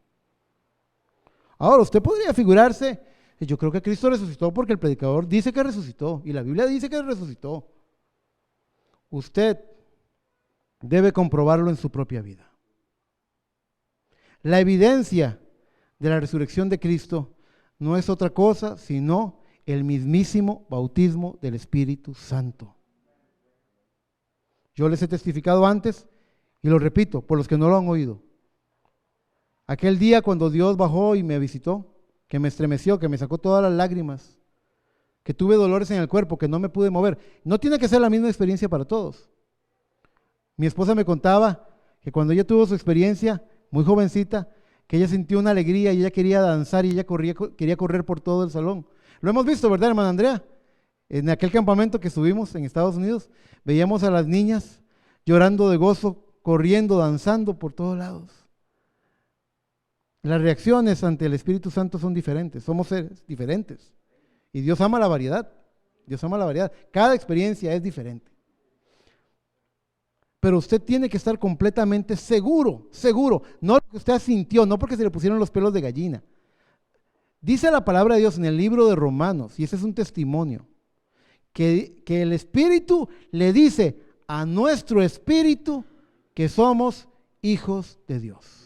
Ahora, usted podría figurarse, yo creo que Cristo resucitó porque el predicador dice que resucitó y la Biblia dice que resucitó. Usted debe comprobarlo en su propia vida. La evidencia de la resurrección de Cristo no es otra cosa sino el mismísimo bautismo del Espíritu Santo. Yo les he testificado antes y lo repito por los que no lo han oído. Aquel día cuando Dios bajó y me visitó, que me estremeció, que me sacó todas las lágrimas, que tuve dolores en el cuerpo, que no me pude mover. No tiene que ser la misma experiencia para todos. Mi esposa me contaba que cuando ella tuvo su experiencia, muy jovencita, que ella sintió una alegría y ella quería danzar y ella quería correr por todo el salón. Lo hemos visto, ¿verdad, hermana Andrea? En aquel campamento que estuvimos en Estados Unidos, veíamos a las niñas llorando de gozo, corriendo, danzando por todos lados. Las reacciones ante el Espíritu Santo son diferentes, somos seres diferentes. Y Dios ama la variedad, Dios ama la variedad. Cada experiencia es diferente. Pero usted tiene que estar completamente seguro, no lo que usted sintió, no porque se le pusieron los pelos de gallina. Dice la palabra de Dios en el libro de Romanos, y ese es un testimonio, que el Espíritu le dice a nuestro espíritu que somos hijos de Dios.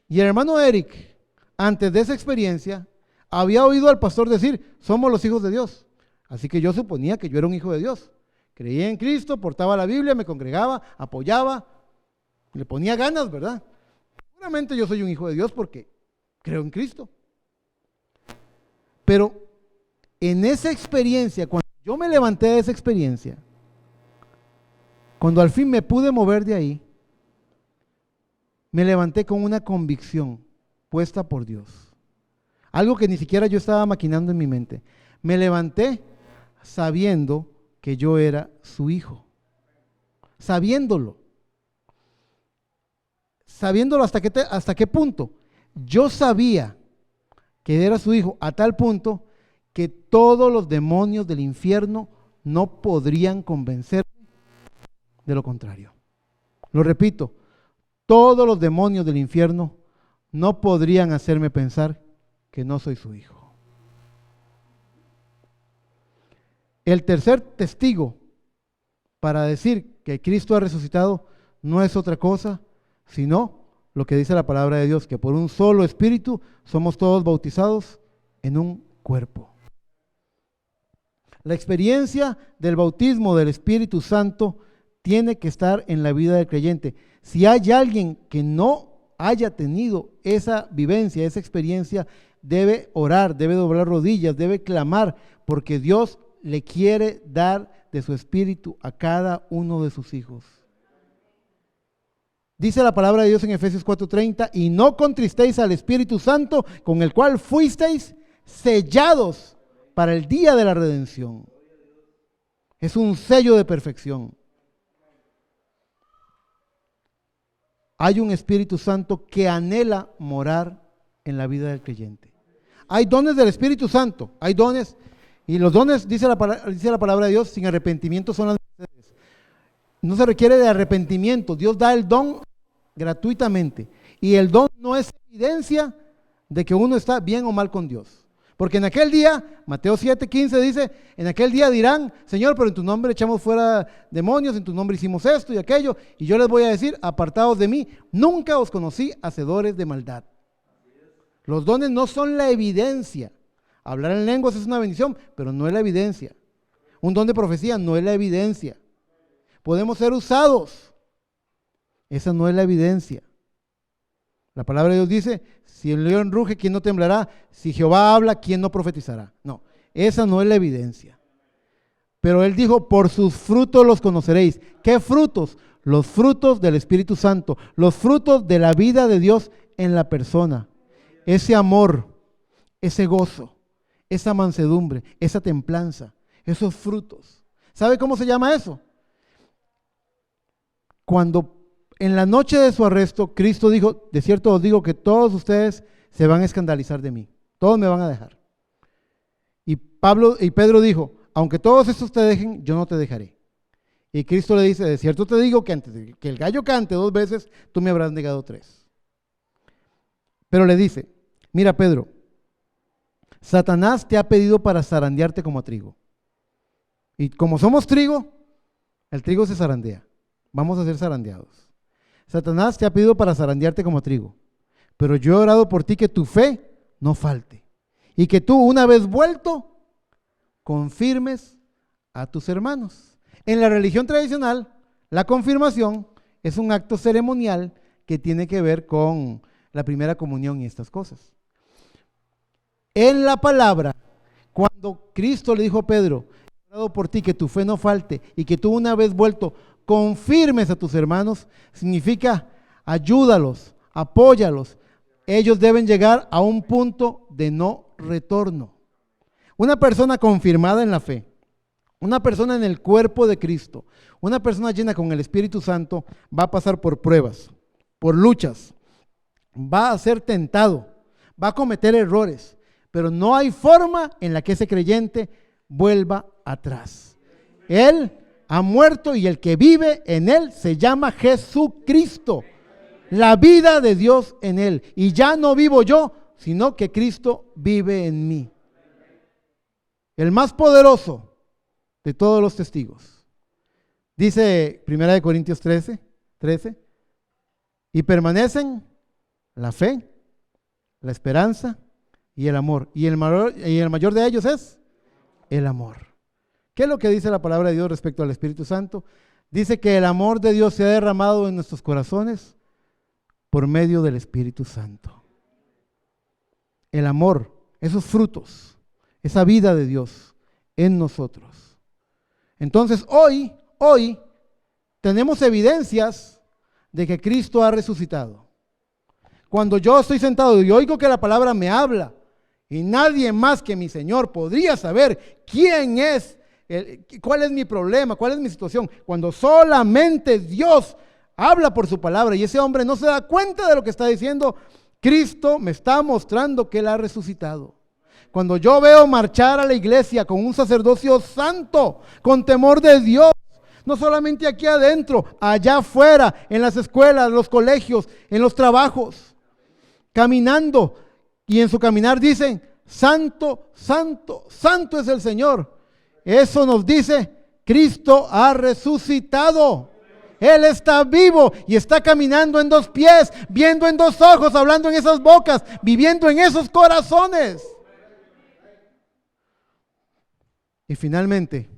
Y el hermano Eric, antes de esa experiencia, había oído al pastor decir, somos los hijos de Dios. Así que yo suponía que yo era un hijo de Dios. Creía en Cristo, portaba la Biblia, me congregaba, apoyaba, le ponía ganas, ¿verdad? Seguramente yo soy un hijo de Dios porque creo en Cristo. Pero en esa experiencia, cuando yo me levanté de esa experiencia, cuando al fin me pude mover de ahí, me levanté con una convicción puesta por Dios. Algo que ni siquiera yo estaba maquinando en mi mente. Me levanté sabiendo que yo era su hijo. Sabiéndolo hasta qué punto. Yo sabía que era su hijo a tal punto que todos los demonios del infierno no podrían convencerme de lo contrario. Lo repito, todos los demonios del infierno no podrían hacerme pensar que no soy su hijo. El tercer testigo para decir que Cristo ha resucitado no es otra cosa, sino lo que dice la palabra de Dios, que por un solo espíritu somos todos bautizados en un cuerpo. La experiencia del bautismo del Espíritu Santo tiene que estar en la vida del creyente. Si hay alguien que no haya tenido esa vivencia, esa experiencia, debe orar, debe doblar rodillas, debe clamar, porque Dios le quiere dar de su espíritu a cada uno de sus hijos. Dice la palabra de Dios en Efesios 4:30, y no contristéis al Espíritu Santo, con el cual fuisteis sellados para el día de la redención. Es un sello de perfección. Hay un Espíritu Santo que anhela morar en la vida del creyente. Hay dones del Espíritu Santo, hay dones. Y los dones, dice la palabra de Dios, sin arrepentimiento son las mercedes. No se requiere de arrepentimiento. Dios da el don gratuitamente. Y el don no es evidencia de que uno está bien o mal con Dios. Porque en aquel día, Mateo 7:15 dice, en aquel día dirán, Señor, pero en tu nombre echamos fuera demonios, en tu nombre hicimos esto y aquello. Y yo les voy a decir, apartados de mí, nunca os conocí, hacedores de maldad. Los dones no son la evidencia. Hablar en lenguas es una bendición, pero no es la evidencia. Un don de profecía no es la evidencia. Podemos ser usados, Esa no es la evidencia. La palabra de Dios dice, si el león ruge, ¿quién no temblará? Si Jehová habla, ¿quién no profetizará? No, esa no es la evidencia. Pero él dijo, por sus frutos los conoceréis. ¿Qué frutos? Los frutos del Espíritu Santo, los frutos de la vida de Dios en la persona. Ese amor, ese gozo, esa mansedumbre, esa templanza, esos frutos. ¿Sabe cómo se llama eso? Cuando en la noche de su arresto, Cristo dijo, de cierto os digo que todos ustedes se van a escandalizar de mí, todos me van a dejar. Y Pedro dijo, aunque todos estos te dejen, yo no te dejaré. Y Cristo le dice, de cierto te digo que antes de que el gallo cante 2 veces, tú me habrás negado 3. Pero le dice, mira Pedro, Satanás te ha pedido para zarandearte como a trigo. Y como somos trigo, el trigo se zarandea. Vamos a ser zarandeados. Satanás te ha pedido para zarandearte como a trigo. Pero yo he orado por ti que tu fe no falte. Y que tú, una vez vuelto, confirmes a tus hermanos. En la religión tradicional, la confirmación es un acto ceremonial que tiene que ver con la primera comunión y estas cosas. En la palabra, cuando Cristo le dijo a Pedro, he orado por ti que tu fe no falte y que tú una vez vuelto confirmes a tus hermanos, significa ayúdalos, apóyalos. Ellos deben llegar a un punto de no retorno. Una persona confirmada en la fe, una persona en el cuerpo de Cristo, una persona llena con el Espíritu Santo va a pasar por pruebas, por luchas, va a ser tentado, va a cometer errores, pero no hay forma en la que ese creyente vuelva atrás. Él ha muerto y el que vive en él se llama Jesucristo. La vida de Dios en él. Y ya no vivo yo, sino que Cristo vive en mí. El más poderoso de todos los testigos. Dice 1 Corintios 13, y permanecen la fe, la esperanza y el amor. Y el mayor de ellos es el amor. ¿Qué es lo que dice la palabra de Dios respecto al Espíritu Santo? Dice que el amor de Dios se ha derramado en nuestros corazones por medio del Espíritu Santo. El amor, esos frutos, esa vida de Dios en nosotros. Entonces hoy tenemos evidencias de que Cristo ha resucitado. Cuando yo estoy sentado y oigo que la palabra me habla y nadie más que mi Señor podría saber quién es, cuál es mi problema, cuál es mi situación, cuando solamente Dios habla por su palabra y ese hombre no se da cuenta de lo que está diciendo, Cristo me está mostrando que Él ha resucitado. Cuando yo veo marchar a la iglesia con un sacerdocio santo, con temor de Dios, no solamente aquí adentro, allá afuera, en las escuelas, los colegios, en los trabajos, caminando, y en su caminar dicen, santo, santo, santo es el Señor. Eso nos dice, Cristo ha resucitado. Él está vivo y está caminando en 2 pies, viendo en 2 ojos, hablando en esas bocas, viviendo en esos corazones. Y finalmente,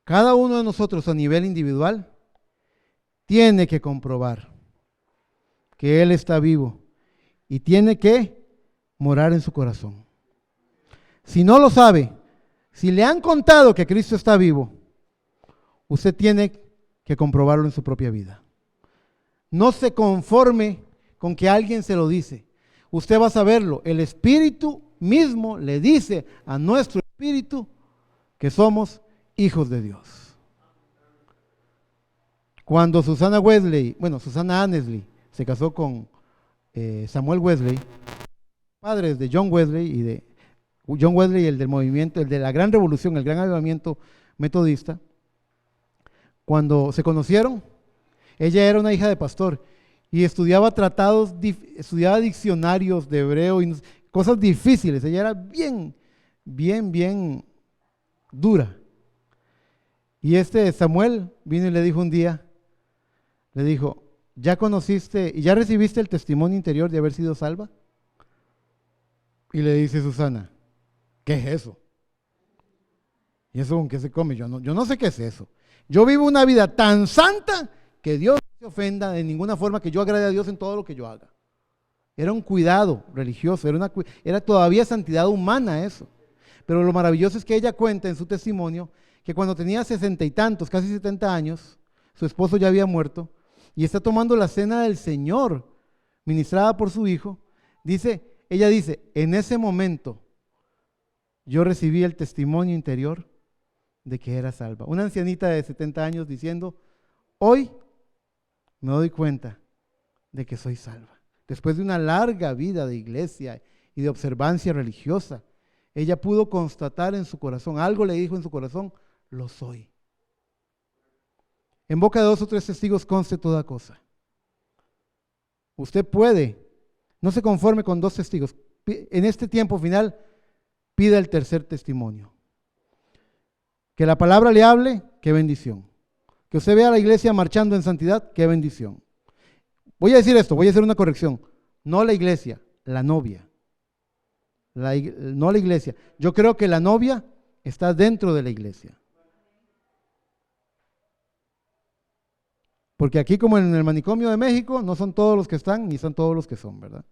cada uno de nosotros a nivel individual tiene que comprobar que Él está vivo y tiene que morar en su corazón. Si no lo sabe, si le han contado que Cristo está vivo, usted tiene que comprobarlo en su propia vida. No se conforme con que alguien se lo dice. Usted va a saberlo. El Espíritu mismo le dice a nuestro espíritu que somos hijos de Dios. Cuando Susana Annesley se casó con Samuel Wesley, padres de John Wesley y de John Wesley, el del movimiento, el de la gran revolución, el gran avivamiento metodista. Cuando se conocieron, ella era una hija de pastor y estudiaba tratados, estudiaba diccionarios de hebreo y cosas difíciles. Ella era bien dura. Y Samuel vino y le dijo un día, le dijo, ¿ya conociste y ya recibiste el testimonio interior de haber sido salva? Y le dice Susana, ¿qué es eso? ¿Y eso con qué se come? Yo no sé qué es eso. Yo vivo una vida tan santa que Dios no se ofenda de ninguna forma, que yo agrade a Dios en todo lo que yo haga. Era un cuidado religioso, era todavía santidad humana eso. Pero lo maravilloso es que ella cuenta en su testimonio que cuando tenía 60 y tantos, casi 70 años, su esposo ya había muerto y está tomando la cena del Señor, ministrada por su hijo. Ella dice, en ese momento yo recibí el testimonio interior de que era salva. Una ancianita de 70 años diciendo, hoy me doy cuenta de que soy salva. Después de una larga vida de iglesia y de observancia religiosa, ella pudo constatar en su corazón, algo le dijo en su corazón, lo soy. En boca de 2 o 3 testigos conste toda cosa. Usted puede, no se conforme con 2 testigos. En este tiempo final, pida el tercer testimonio. Que la palabra le hable, qué bendición. Que usted vea a la iglesia marchando en santidad, qué bendición. Voy a decir esto, voy a hacer una corrección. No la iglesia, la novia. No la iglesia. Yo creo que la novia está dentro de la iglesia. Porque aquí, como en el manicomio de México, no son todos los que están, ni son todos los que son, ¿verdad?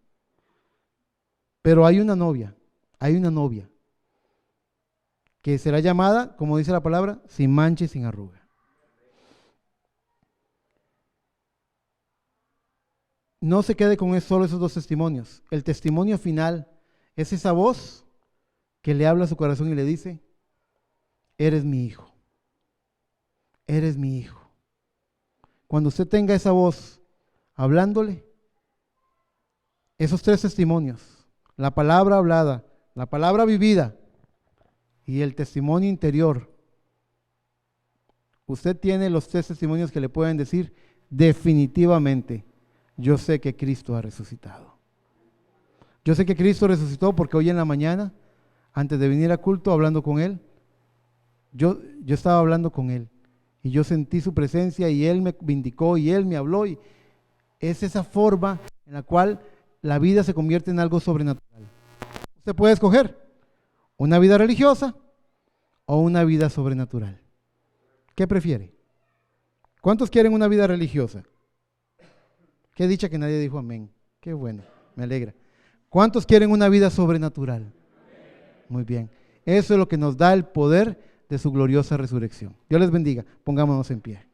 Pero hay una novia que será llamada, como dice la palabra, sin mancha y sin arruga. No se quede con solo esos 2 testimonios. El testimonio final es esa voz que le habla a su corazón y le dice, eres mi hijo, eres mi hijo. Cuando usted tenga esa voz hablándole, esos 3 testimonios, la palabra hablada, la palabra vivida y el testimonio interior, usted tiene los 3 testimonios que le pueden decir definitivamente, yo sé que Cristo ha resucitado. Yo sé que Cristo resucitó porque hoy en la mañana, antes de venir a culto, hablando con Él, yo estaba hablando con Él y yo sentí su presencia y Él me vindicó y Él me habló, y es esa forma en la cual la vida se convierte en algo sobrenatural. Usted puede escoger una vida religiosa o una vida sobrenatural. ¿Qué prefiere? ¿Cuántos quieren una vida religiosa? Qué dicha que nadie dijo amén. Qué bueno, me alegra. ¿Cuántos quieren una vida sobrenatural? Muy bien. Eso es lo que nos da el poder de su gloriosa resurrección. Dios les bendiga. Pongámonos en pie.